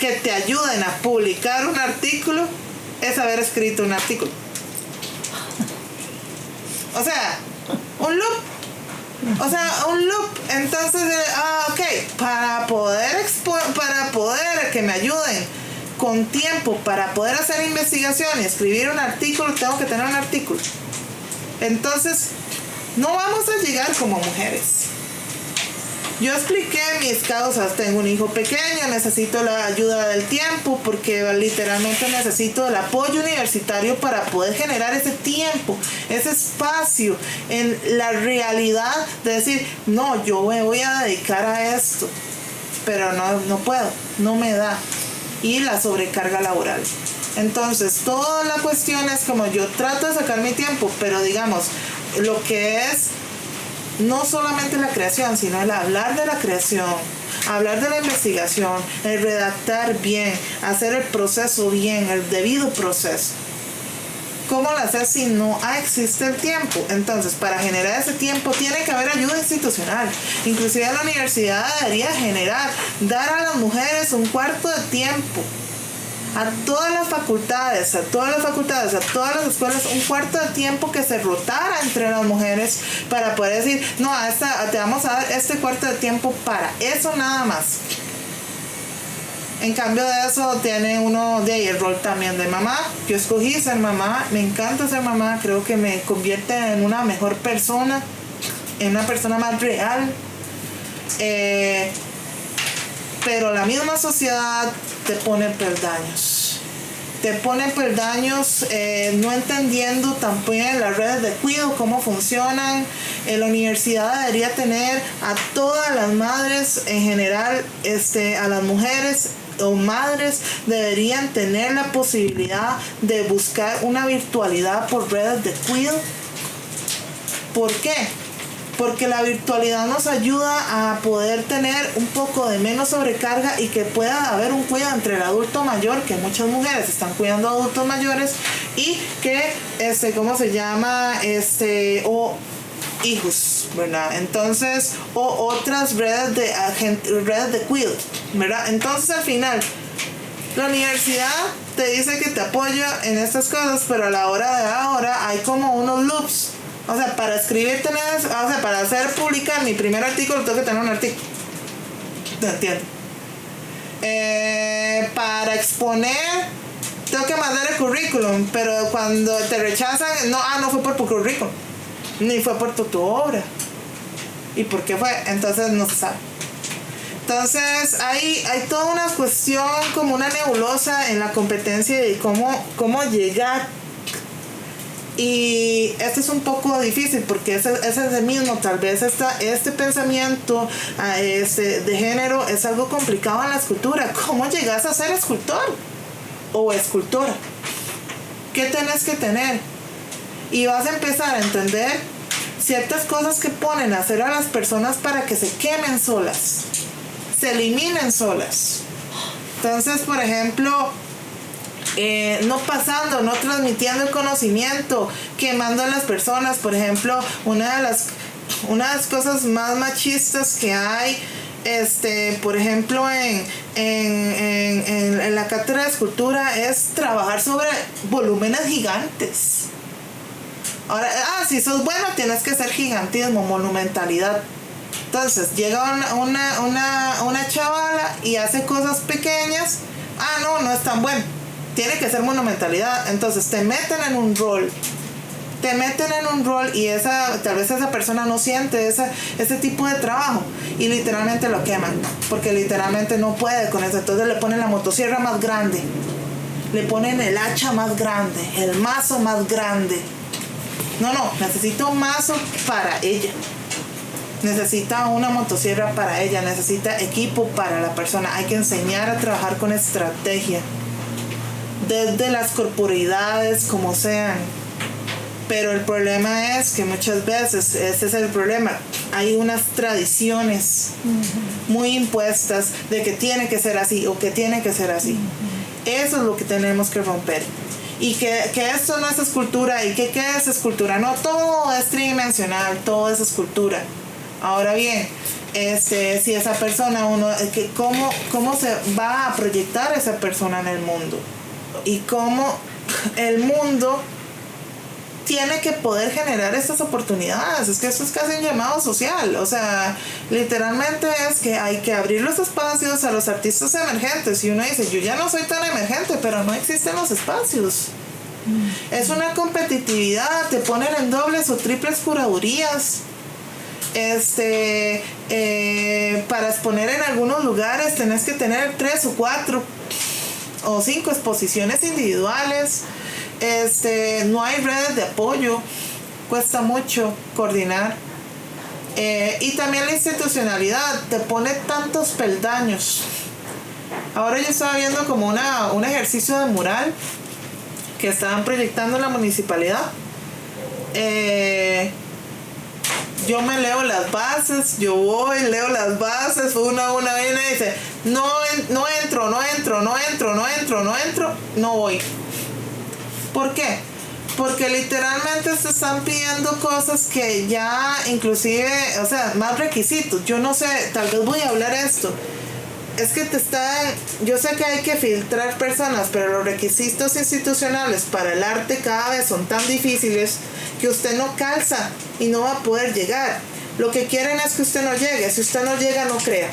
que te ayuden a publicar un artículo es haber escrito un artículo. O sea, un loop. Entonces, ok, para poder que me ayuden con tiempo para poder hacer investigación y escribir un artículo, tengo que tener un artículo. Entonces, no vamos a llegar como mujeres. Yo expliqué mis causas. Tengo un hijo pequeño, necesito la ayuda del tiempo porque literalmente necesito el apoyo universitario para poder generar ese tiempo, ese espacio en la realidad de decir, no, yo me voy a dedicar a esto, pero no puedo, no me da. Y la sobrecarga laboral. Entonces, toda la cuestión es como yo trato de sacar mi tiempo, pero digamos, lo que es no solamente la creación, sino el hablar de la creación, hablar de la investigación, el redactar bien, hacer el proceso bien, el debido proceso. ¿Cómo lo haces si no existe el tiempo? Entonces, para generar ese tiempo tiene que haber ayuda institucional. Inclusive la universidad debería dar a las mujeres un cuarto de tiempo. A todas las facultades, a todas las escuelas, un cuarto de tiempo que se rotara entre las mujeres para poder decir, no, te vamos a dar este cuarto de tiempo para eso nada más. En cambio de eso tiene uno de ahí el rol también de mamá. Yo escogí ser mamá, me encanta ser mamá, creo que me convierte en una mejor persona, en una persona más real. Pero la misma sociedad te pone peldaños. No entendiendo tampoco las redes de cuidado, cómo funcionan. La universidad debería tener a todas las madres en general, a las mujeres o madres deberían tener la posibilidad de buscar una virtualidad por redes de cuidado. ¿Por qué? Porque la virtualidad nos ayuda a poder tener un poco de menos sobrecarga y que pueda haber un cuidado entre el adulto mayor, que muchas mujeres están cuidando a adultos mayores, y que, ¿cómo se llama? O hijos, ¿verdad? Entonces, o otras redes de cuidado, ¿verdad? Entonces, al final, la universidad te dice que te apoya en estas cosas, pero a la hora de ahora hay como unos loops. O sea, para para hacer publicar mi primer artículo tengo que tener un artículo. ¿Te entiendes? Para exponer tengo que mandar el currículum, pero cuando te rechazan, no fue por tu currículum, ni fue por tu obra. ¿Y por qué fue? Entonces no se sabe. Entonces hay toda una cuestión como una nebulosa en la competencia de cómo llegar. Y esto es un poco difícil porque ese es el mismo, tal vez este pensamiento de género es algo complicado en la escultura. ¿Cómo llegas a ser escultor o escultora? ¿Qué tenés que tener? Y vas a empezar a entender ciertas cosas que ponen a hacer a las personas para que se quemen solas, se eliminen solas. Entonces, por ejemplo, no transmitiendo el conocimiento, quemando a las personas. Por ejemplo, una de las cosas más machistas que hay, por ejemplo, en la cátedra de escultura es trabajar sobre volúmenes gigantes. Ahora, si sos bueno, tienes que ser gigantismo, monumentalidad. Entonces, llega una chavala y hace cosas pequeñas. No es tan bueno. Tiene que ser monumentalidad. Entonces te meten en un rol y tal vez esa persona no siente ese tipo de trabajo y literalmente lo queman porque literalmente no puede con eso. Entonces le ponen la motosierra más grande, le ponen el hacha más grande, el mazo más grande. Necesita un mazo para ella, necesita una motosierra para ella, necesita equipo para la persona. Hay que enseñar a trabajar con estrategia desde las corporidades como sean. Pero el problema es que muchas veces, ese es el problema, hay unas tradiciones muy impuestas de que tiene que ser así o que tiene que ser así. Eso es lo que tenemos que romper. Y que esto no es escultura. ¿Y qué es escultura? No, todo es tridimensional, todo es escultura. Ahora bien, si esa persona, ¿cómo se va a proyectar esa persona en el mundo? Y cómo el mundo tiene que poder generar estas oportunidades. Es que esto es casi un llamado social. O sea, literalmente es que hay que abrir los espacios a los artistas emergentes. Y uno dice, yo ya no soy tan emergente, pero no existen los espacios. Es una competitividad, te ponen en dobles o triples curadurías. Para exponer en algunos lugares tenés que tener 3 o 4 o 5 exposiciones individuales. No hay redes de apoyo, cuesta mucho coordinar. Y también la institucionalidad te pone tantos peldaños. Ahora yo estaba viendo como un ejercicio de mural que estaban proyectando en la municipalidad. Yo me leo las bases, yo voy, leo las bases, una viene y dice, no entro, no voy. ¿Por qué? Porque literalmente se están pidiendo cosas que ya inclusive, o sea, más requisitos. Yo no sé, tal vez voy a hablar esto. Es que yo sé que hay que filtrar personas, pero los requisitos institucionales para el arte cada vez son tan difíciles que usted no calza y no va a poder llegar. Lo que quieren es que usted no llegue. Si usted no llega, no crea.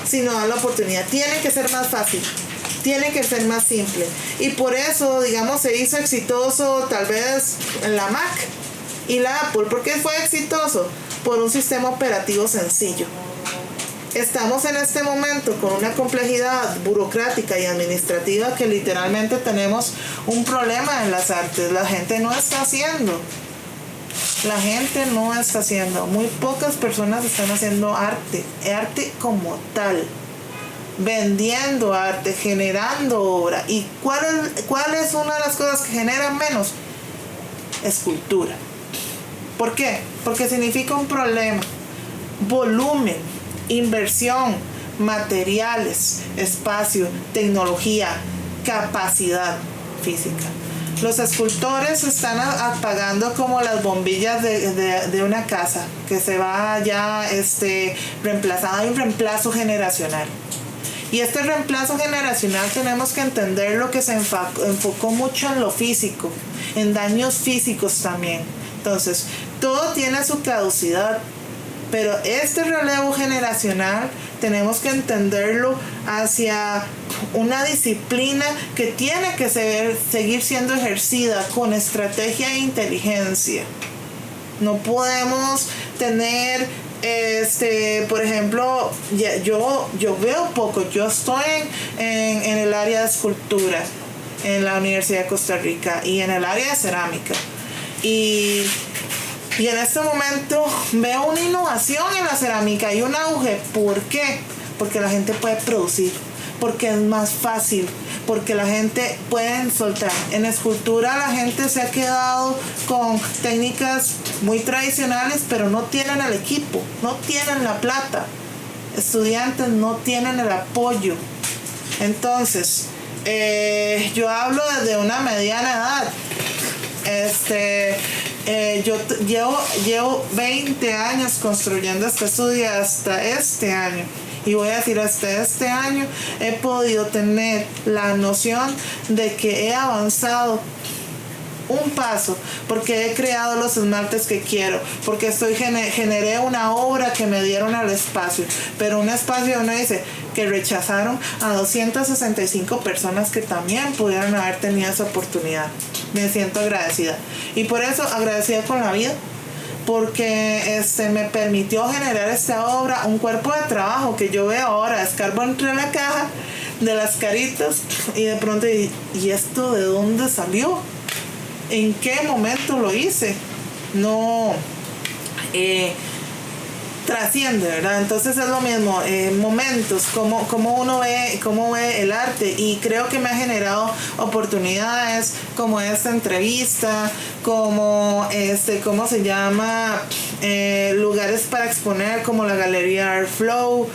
Si no dan la oportunidad, tiene que ser más fácil. Tiene que ser más simple. Y por eso, digamos, se hizo exitoso tal vez la Mac y la Apple. ¿Por qué fue exitoso? Por un sistema operativo sencillo. Estamos en este momento con una complejidad burocrática y administrativa que literalmente tenemos un problema en las artes. La gente no está haciendo. Muy pocas personas están haciendo arte como tal. Vendiendo arte, generando obra. ¿Y cuál es una de las cosas que generan menos? Escultura. ¿Por qué? Porque significa un problema. Volumen, inversión, materiales, espacio, tecnología, capacidad física. Los escultores están apagando como las bombillas de una casa que se va ya reemplazada. Hay un reemplazo generacional. Y este reemplazo generacional tenemos que entender lo que se enfocó mucho en lo físico, en daños físicos también. Entonces, todo tiene su caducidad, pero este relevo generacional tenemos que entenderlo hacia una disciplina que tiene que seguir siendo ejercida con estrategia e inteligencia. No podemos tener por ejemplo, yo veo poco. Yo estoy en el área de escultura en la Universidad de Costa Rica y en el área de cerámica, y en este momento veo una innovación en la cerámica y un auge. ¿Por qué? Porque la gente puede producir, porque es más fácil, porque la gente puede soltar. En escultura la gente se ha quedado con técnicas muy tradicionales, pero no tienen el equipo, no tienen la plata. Estudiantes no tienen el apoyo. Entonces, yo hablo desde una mediana edad. Yo llevo 20 años construyendo este estudio hasta este año. Y voy a decir, hasta este año he podido tener la noción de que he avanzado un paso, porque he creado los esmaltes que quiero, porque generé una obra que me dieron al espacio, pero un espacio, uno dice, que rechazaron a 265 personas que también pudieron haber tenido esa oportunidad. Me siento agradecida, y por eso agradecida con la vida, porque me permitió generar esta obra, un cuerpo de trabajo que yo veo ahora, escarbo entre la caja de las caritas y de pronto, ¿y esto de dónde salió? ¿En qué momento lo hice? No trasciende, ¿verdad? Entonces es lo mismo, momentos, cómo uno ve el arte, y creo que me ha generado oportunidades como esta entrevista, como ¿cómo se llama? Lugares para exponer como la Galería Art Flow,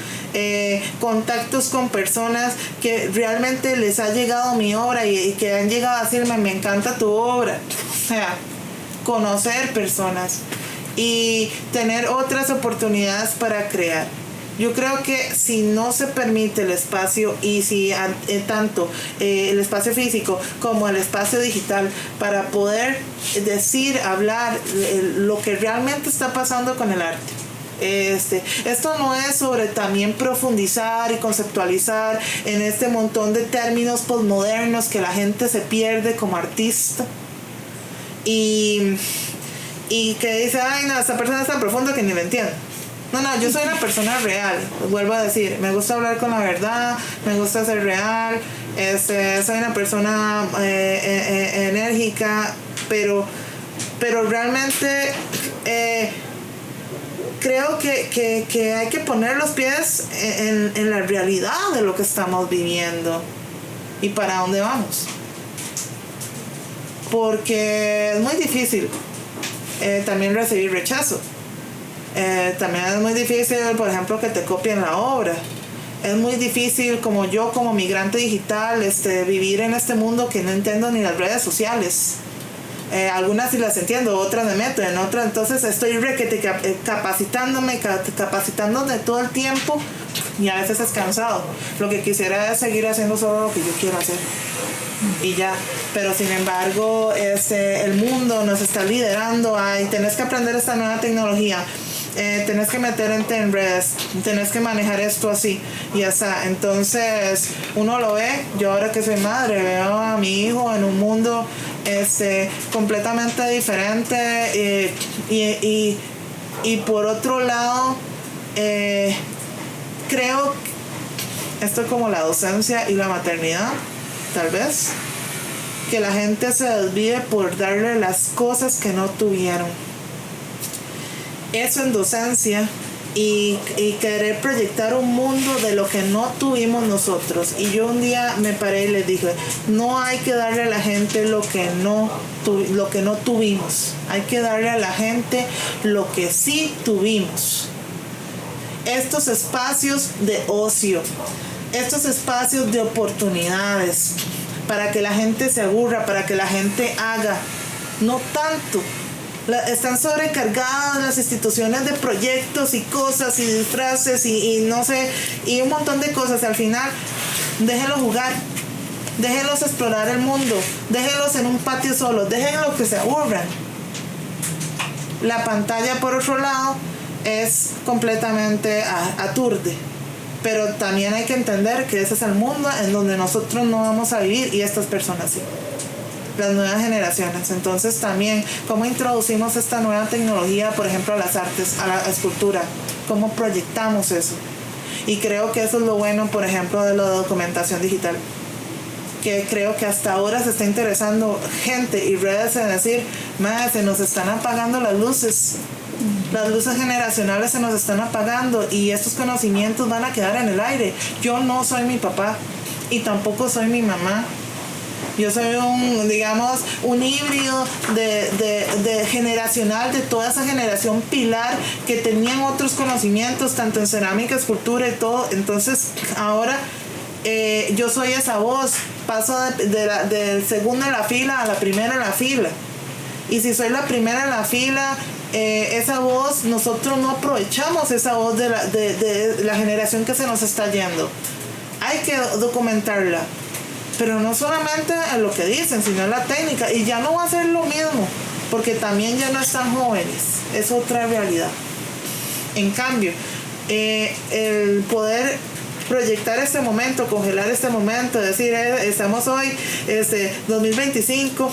contactos con personas que realmente les ha llegado mi obra y que han llegado a decirme, me encanta tu obra. O sea, conocer personas y tener otras oportunidades para crear. Yo creo que si no se permite el espacio, y si tanto el espacio físico como el espacio digital, para poder hablar lo que realmente está pasando con el arte. Esto no es sobre también profundizar y conceptualizar en este montón de términos postmodernos que la gente se pierde como artista. Y y que dice, ay no, esta persona es tan profunda que ni me entiendo. No, yo soy una persona real, vuelvo a decir, me gusta hablar con la verdad, me gusta ser real, soy una persona enérgica, pero realmente creo que hay que poner los pies en la realidad de lo que estamos viviendo y para dónde vamos. Porque es muy difícil también recibir rechazo. También es muy difícil, por ejemplo, que te copien la obra. Es muy difícil, como yo, como migrante digital, vivir en este mundo que no entiendo ni las redes sociales. Algunas sí las entiendo, otras me meto, en otras entonces estoy capacitándome todo el tiempo y a veces es cansado. Lo que quisiera es seguir haciendo solo lo que yo quiero hacer y ya, pero sin embargo el mundo nos está liderando y tenés que aprender esta nueva tecnología, tenés que meterte en redes, tenés que manejar esto así y ya está. Entonces uno lo ve, yo ahora que soy madre veo a mi hijo en un mundo completamente diferente y por otro lado creo esto es como la docencia y la maternidad, tal vez que la gente se desvíe por darle las cosas que no tuvieron. Eso en docencia y querer proyectar un mundo de lo que no tuvimos nosotros. Y yo un día me paré y les dije, no hay que darle a la gente lo que no tuvimos, hay que darle a la gente lo que sí tuvimos. Estos espacios de ocio, estos espacios de oportunidades, para que la gente se aburra, para que la gente haga, no tanto. Están sobrecargadas las instituciones de proyectos y cosas y disfraces y no sé, y un montón de cosas. Al final, déjenlos jugar, déjenlos explorar el mundo, déjenlos en un patio solos, déjenlos que se aburran. La pantalla, por otro lado, es completamente aturde. Pero también hay que entender que ese es el mundo en donde nosotros no vamos a vivir y estas personas sí, las nuevas generaciones. Entonces también cómo introducimos esta nueva tecnología, por ejemplo, a las artes, a la escultura, cómo proyectamos eso. Y creo que eso es lo bueno, por ejemplo, de la documentación digital, que creo que hasta ahora se está interesando gente y redes en decir, madre, se nos están apagando las luces generacionales se nos están apagando y estos conocimientos van a quedar en el aire. Yo no soy mi papá y tampoco soy mi mamá. Yo soy un híbrido de generacional, de toda esa generación pilar que tenían otros conocimientos, tanto en cerámica, escultura y todo. Entonces ahora yo soy esa voz, paso del segundo en la fila a la primera en la fila. Y si soy la primera en la fila, esa voz, nosotros no aprovechamos esa voz de la generación que se nos está yendo. Hay que documentarla, pero no solamente en lo que dicen, sino en la técnica. Y ya no va a ser lo mismo, porque también ya no están jóvenes, es otra realidad. En cambio, el poder proyectar este momento, congelar este momento, decir, estamos hoy, 2025,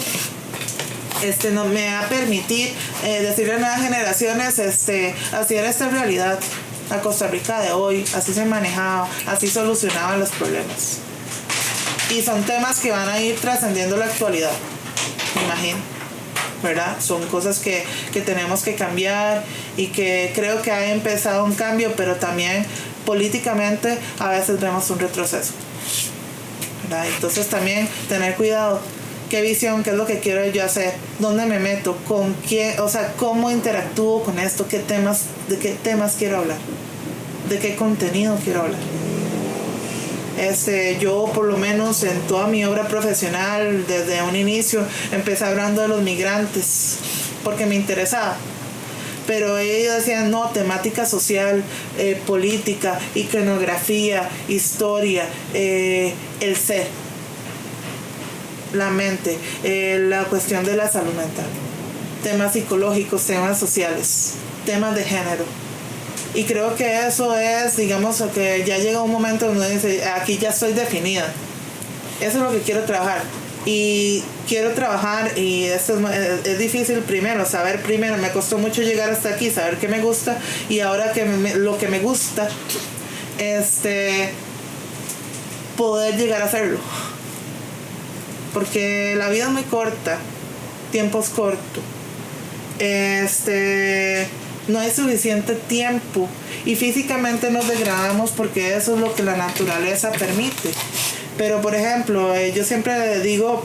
no me va a permitir decirle a nuevas generaciones, así era esta realidad, la Costa Rica de hoy, así se manejaba, así solucionaban los problemas. Y son temas que van a ir trascendiendo la actualidad, me imagino, ¿verdad? Son cosas que tenemos que cambiar y que creo que ha empezado un cambio, pero también políticamente a veces vemos un retroceso, ¿verdad? Entonces también tener cuidado. ¿Qué visión? ¿Qué es lo que quiero yo hacer? ¿Dónde me meto? ¿Con quién? O sea, ¿cómo interactúo con esto? ¿De qué temas quiero hablar? ¿De qué contenido quiero hablar? Yo por lo menos en toda mi obra profesional, desde un inicio, empecé hablando de los migrantes, porque me interesaba. Pero ellos decían, no, temática social, política, iconografía, historia, el ser, la mente, la cuestión de la salud mental, temas psicológicos, temas sociales, temas de género. Y creo que eso es, digamos, que ya llega un momento donde dice, aquí ya estoy definida. Eso es lo que quiero trabajar. y quiero trabajar, y esto es difícil primero, saber primero, me costó mucho llegar hasta aquí, saber qué me gusta, y ahora que lo que me gusta, poder llegar a hacerlo, porque la vida es muy corta, tiempo es corto, no hay suficiente tiempo, y físicamente nos degradamos porque eso es lo que la naturaleza permite. Pero por ejemplo, yo siempre digo,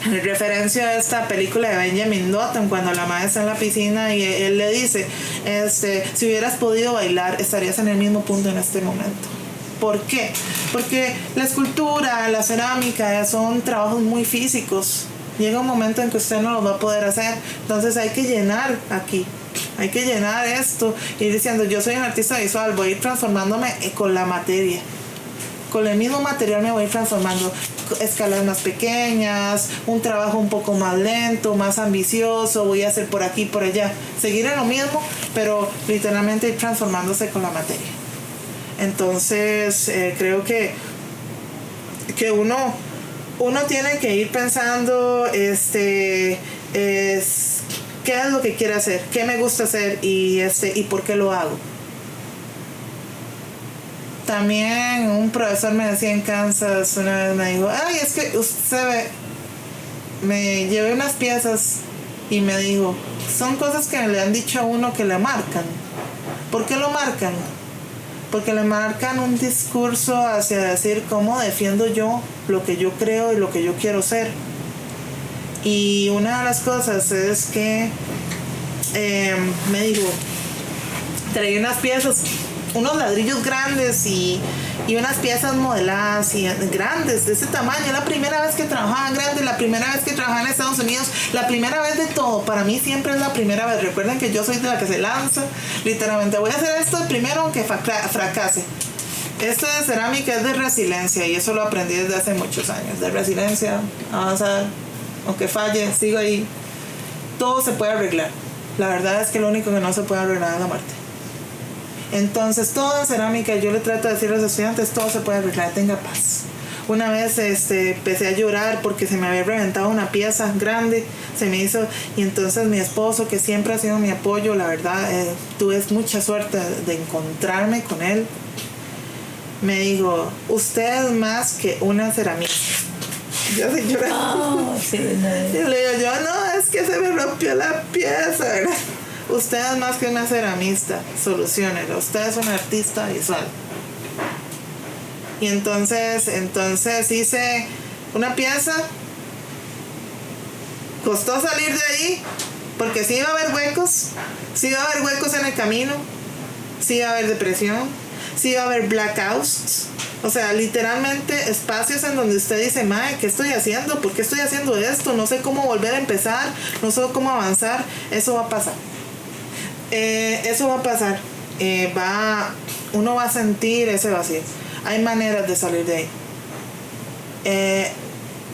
en referencia a esta película de Benjamin Button, cuando la madre está en la piscina y él le dice, si hubieras podido bailar, estarías en el mismo punto en este momento. ¿Por qué? Porque la escultura, la cerámica son trabajos muy físicos. Llega un momento en que usted no lo va a poder hacer, entonces hay que llenar aquí. Hay que llenar esto y ir diciendo, yo soy un artista visual, voy a ir transformándome con la materia. Con el mismo material me voy a ir transformando, escalas más pequeñas, un trabajo un poco más lento, más ambicioso, voy a hacer por aquí, por allá, seguir en lo mismo, pero literalmente ir transformándose con la materia. Entonces creo que uno tiene que ir pensando qué es lo que quiere hacer, qué me gusta hacer y por qué lo hago. También un profesor me decía en Kansas una vez, me dijo, ay, es que usted me llevé unas piezas, y me dijo, son cosas que le han dicho a uno que le marcan. ¿Por qué lo marcan? Porque le marcan un discurso hacia decir cómo defiendo yo lo que yo creo y lo que yo quiero ser. Y una de las cosas es que me dijo, traía unas piezas, unos ladrillos grandes y unas piezas modeladas y grandes de ese tamaño. Es la primera vez que trabajaba grande, la primera vez que trabajaba en Estados Unidos, la primera vez de todo. Para mí siempre es la primera vez. Recuerden que yo soy de la que se lanza, literalmente voy a hacer esto primero aunque fracase. Esto de cerámica es de resiliencia, y eso lo aprendí desde hace muchos años. De resiliencia, avanzar, aunque falle, sigo ahí. Todo se puede arreglar. La verdad es que lo único que no se puede arreglar es la muerte. Entonces, todo en cerámica, yo le trato de decir a los estudiantes, todo se puede arreglar, tenga paz. Una vez empecé a llorar porque se me había reventado una pieza grande, se me hizo, y entonces mi esposo, que siempre ha sido mi apoyo, la verdad, tuve mucha suerte de encontrarme con él, me dijo, usted es más que una ceramista. Yo se lloré. Oh, sí, no. Y le digo yo, no, es que se me rompió la pieza, ¿verdad? Usted es más que una ceramista, soluciónelo. Usted es un artista visual. Y entonces hice una pieza. Costó salir de ahí, porque sí iba a haber huecos. Sí iba a haber huecos en el camino. Sí iba a haber depresión. Sí iba a haber blackouts. O sea, literalmente espacios en donde usted dice, mae, ¿qué estoy haciendo? ¿Por qué estoy haciendo esto? No sé cómo volver a empezar. No sé cómo avanzar. Eso va a pasar. Eso va a pasar. Uno va a sentir ese vacío. Hay maneras de salir de ahí.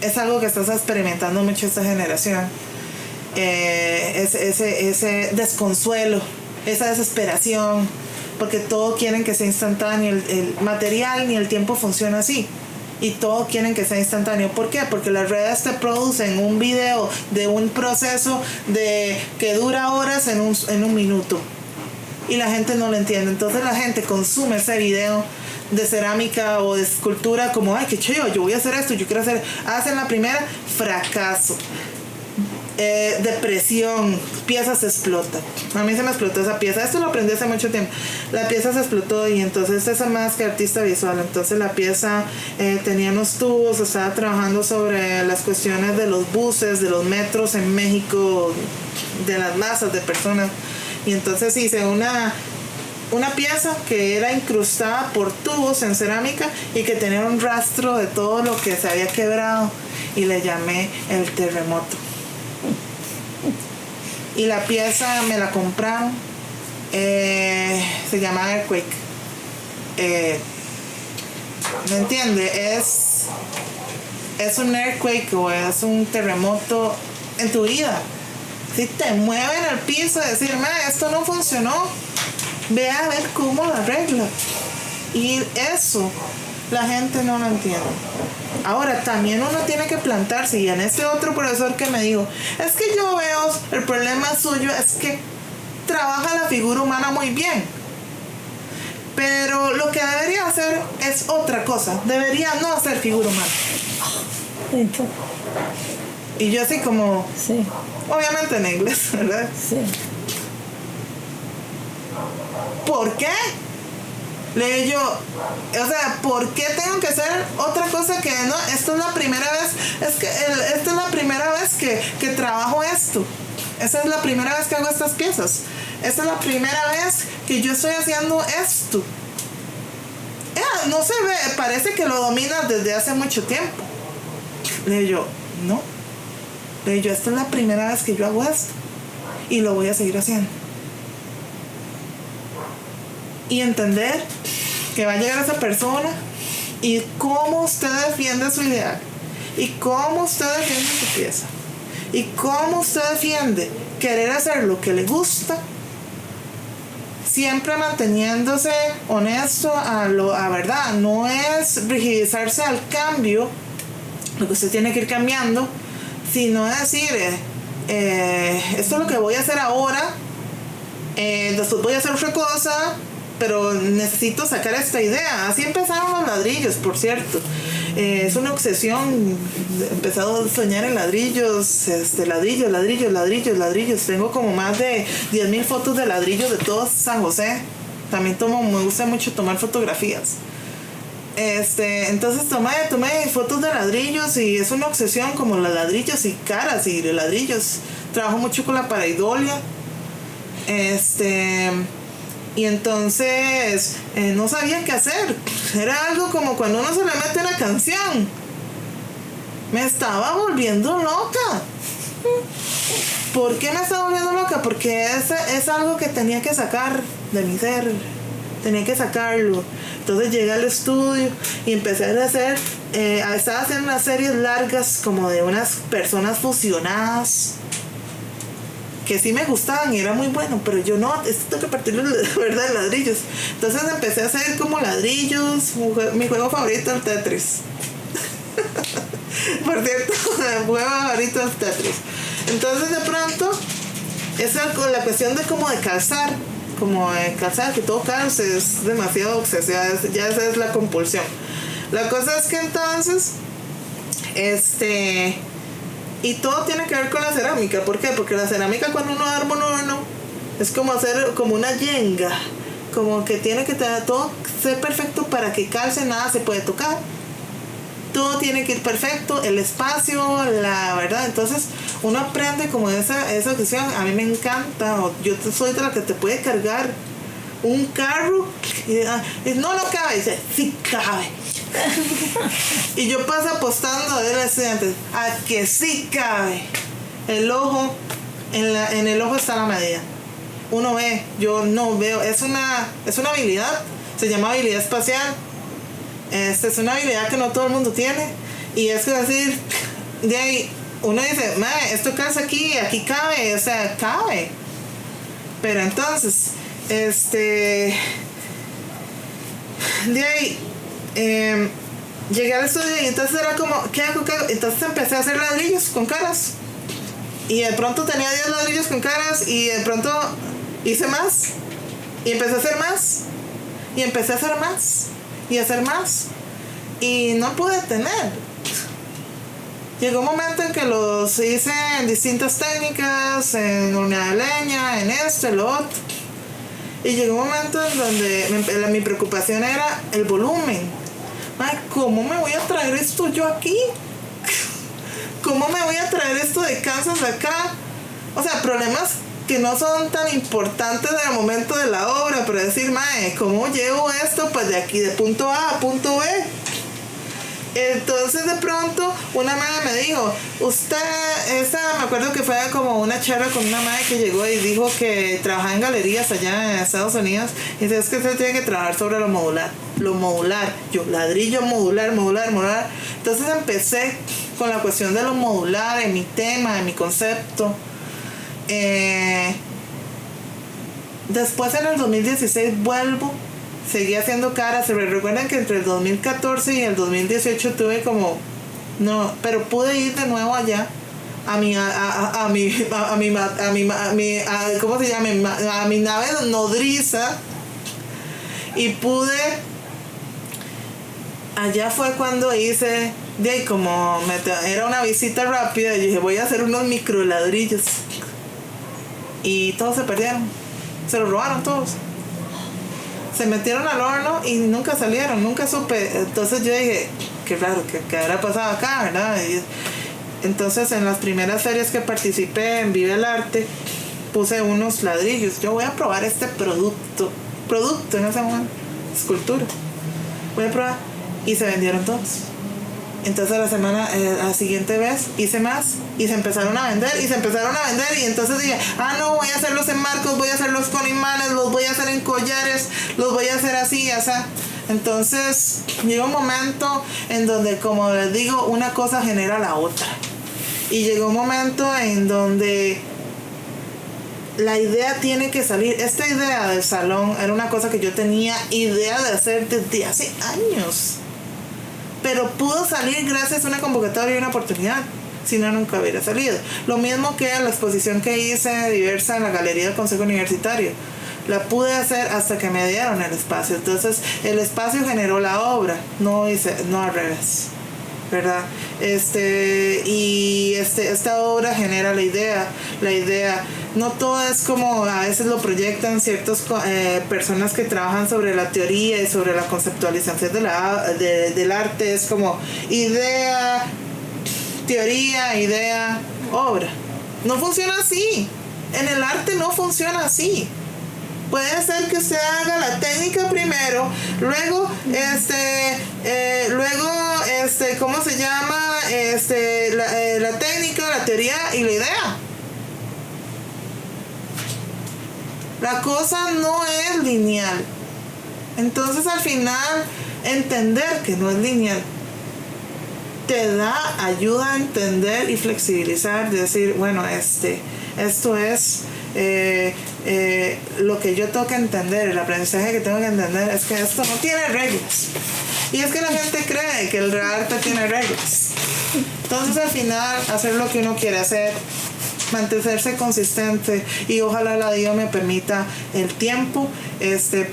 Es algo que estás experimentando mucho esta generación. Ese desconsuelo, esa desesperación, porque todo quieren que sea instantáneo. El material ni el tiempo funciona así. Y todo quieren que sea instantáneo. ¿Por qué? Porque las redes te producen un video de un proceso que dura horas en un minuto. Y la gente no lo entiende. Entonces la gente consume ese video de cerámica o de escultura como, ay, qué chido, yo voy a hacer esto, yo quiero hacer. Hacen la primera, fracaso. Depresión, piezas se explotan. A mí se me explotó esa pieza. Esto lo aprendí hace mucho tiempo. La pieza se explotó, y entonces esa más que artista visual. Entonces la pieza tenía unos tubos, estaba trabajando sobre las cuestiones de los buses, de los metros en México, de las masas de personas. Y entonces hice una pieza que era incrustada por tubos en cerámica y que tenía un rastro de todo lo que se había quebrado, y le llamé el terremoto. Y la pieza me la compraron, se llama Earthquake. ¿Me entiende? Es un earthquake, o es un terremoto en tu vida. Si te mueven al piso y decir, esto no funcionó, ve a ver cómo lo arregla. Y eso la gente no lo entiende. Ahora, también uno tiene que plantarse, y en ese otro profesor que me dijo, es que yo veo, el problema suyo es que trabaja la figura humana muy bien, pero lo que debería hacer es otra cosa, debería no hacer figura humana. Y yo así como, sí, obviamente en inglés, ¿verdad? sí. ¿Por qué? Le digo yo, o sea, ¿por qué tengo que hacer otra cosa que no? Esta es la primera vez, esta es la primera vez que trabajo esto. Esta es la primera vez que hago estas piezas. Esta es la primera vez que yo estoy haciendo esto. No se ve, parece que lo dominas desde hace mucho tiempo. Le digo yo, no. Le digo yo, esta es la primera vez que yo hago esto. Y lo voy a seguir haciendo. Y entender que va a llegar esa persona y cómo usted defiende su ideal, y cómo usted defiende su pieza, y cómo usted defiende querer hacer lo que le gusta, siempre manteniéndose honesto a verdad. No es rigidizarse al cambio, lo que usted tiene que ir cambiando, sino decir, esto es lo que voy a hacer ahora, después voy a hacer otra cosa, pero necesito sacar esta idea. Así empezaron los ladrillos, por cierto. Es una obsesión. He empezado a soñar en ladrillos, ladrillos. Tengo como más de 10,000 fotos de ladrillos de todo San José. También me gusta mucho tomar fotografías. Entonces tomé fotos de ladrillos, y es una obsesión, como los ladrillos y caras y de ladrillos. Trabajo mucho con la pareidolia. Y entonces no sabía qué hacer. Era algo como cuando uno se le mete una canción. Me estaba volviendo loca. ¿Por qué me estaba volviendo loca? Porque es algo que tenía que sacar de mi ser. Tenía que sacarlo. Entonces llegué al estudio y empecé a hacer, estaba haciendo unas series largas como de unas personas fusionadas que sí me gustaban y era muy bueno, pero yo no, esto tengo que partirlo de verdad de ladrillos. Entonces empecé a hacer como ladrillos. Mi juego favorito es el Tetris. Por cierto, mi juego favorito es Tetris. Entonces de pronto, esa es la cuestión de como de calzar, que todo calce, es demasiado obsesiva, ya esa es la compulsión. La cosa es que entonces, y todo tiene que ver con la cerámica. ¿Por qué? Porque la cerámica, cuando uno arma un horno, es como hacer como una yenga. Como que tiene que tener todo ser perfecto para que calce, nada se puede tocar. Todo tiene que ir perfecto, el espacio, la verdad. Entonces uno aprende como esa cuestión. A mí me encanta. Yo soy de la que te puede cargar un carro y no cabe. Dice, sí cabe. Y yo paso apostando a ver a los estudiantes a que sí cabe. El ojo, en el ojo está la medida. Uno ve, yo no veo. Es una habilidad, se llama habilidad espacial. Es una habilidad que no todo el mundo tiene. Y es decir, de ahí uno dice, esto calza aquí cabe, o sea, cabe. Pero entonces, de ahí llegué al estudio y entonces era como, ¿qué hago? Entonces empecé a hacer ladrillos con caras. Y de pronto tenía 10 ladrillos con caras, y de pronto hice más. Y empecé a hacer más. Y empecé a hacer más. Y hacer más. Y no pude tener. Llegó un momento en que los hice en distintas técnicas, en horneada de leña, en lo otro. Y llegó un momento en donde mi preocupación era el volumen. ¿Cómo me voy a traer esto yo aquí? ¿Cómo me voy a traer esto de Kansas acá? O sea, problemas que no son tan importantes en el momento de la obra, pero decir, ¿cómo llevo esto pues de aquí, de punto A a punto B? Entonces de pronto una madre me dijo, me acuerdo que fue como una charla con una madre que llegó y dijo que trabajaba en galerías allá en Estados Unidos, y dice, es que usted tiene que trabajar sobre lo modular, yo ladrillo modular. Entonces empecé con la cuestión de lo modular en mi tema, en mi concepto. Después en el 2016 vuelvo seguía haciendo caras. Recuerden que entre el 2014 y el 2018 tuve como, no, pero pude ir de nuevo allá a mi ¿cómo se llama? A mi nave nodriza, y pude, allá fue cuando hice, como era una visita rápida, y dije, voy a hacer unos micro ladrillos, y todos se perdieron, se los robaron todos, se metieron al horno y nunca salieron, nunca supe. Entonces yo dije, qué raro, ¿qué habrá pasado acá, verdad? Y entonces en las primeras ferias que participé en Vive el Arte, puse unos ladrillos. Yo voy a probar este producto en ese momento, escultura, voy a probar, y se vendieron todos. Entonces la siguiente vez hice más, y se empezaron a vender, y entonces dije, no, voy a hacerlos en marcos, voy a hacerlos con imanes, los voy a hacer en collares, los voy a hacer así, o sea. Entonces llegó un momento en donde, como les digo, una cosa genera la otra, y llegó un momento en donde la idea tiene que salir. Esta idea del salón era una cosa que yo tenía idea de hacer desde hace años, pero pudo salir gracias a una convocatoria y una oportunidad. Si no, nunca hubiera salido. Lo mismo que la exposición que hice diversa en la Galería del Consejo Universitario. La pude hacer hasta que me dieron el espacio. Entonces, el espacio generó la obra, no al revés, ¿verdad? Esta obra genera la idea. No todo es como a veces lo proyectan ciertas personas que trabajan sobre la teoría y sobre la conceptualización del arte. Es como idea, teoría, idea, obra. No funciona así. En el arte no funciona así. Puede ser que usted haga la técnica primero, luego ¿cómo se llama? La técnica, la teoría y la idea. La cosa no es lineal. Entonces, al final, entender que no es lineal te da ayuda a entender y flexibilizar, decir, bueno, esto es lo que yo tengo que entender, el aprendizaje que tengo que entender es que esto no tiene reglas. Y es que la gente cree que el arte tiene reglas. Entonces, al final, hacer lo que uno quiere hacer, mantenerse consistente, y ojalá la Dios me permita el tiempo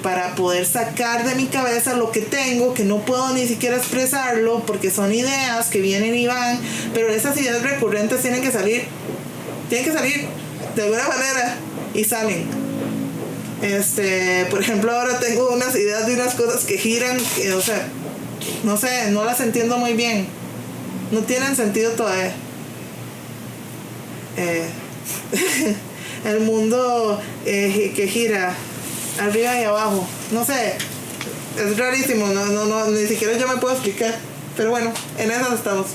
para poder sacar de mi cabeza lo que tengo, que no puedo ni siquiera expresarlo porque son ideas que vienen y van, pero esas ideas recurrentes tienen que salir de alguna manera, y salen. Por ejemplo, ahora tengo unas ideas de unas cosas que giran, que, o sea, no sé, no las entiendo muy bien, no tienen sentido todavía. El mundo que gira arriba y abajo, no sé, es rarísimo, no, ni siquiera yo me puedo explicar, pero bueno, en eso estamos.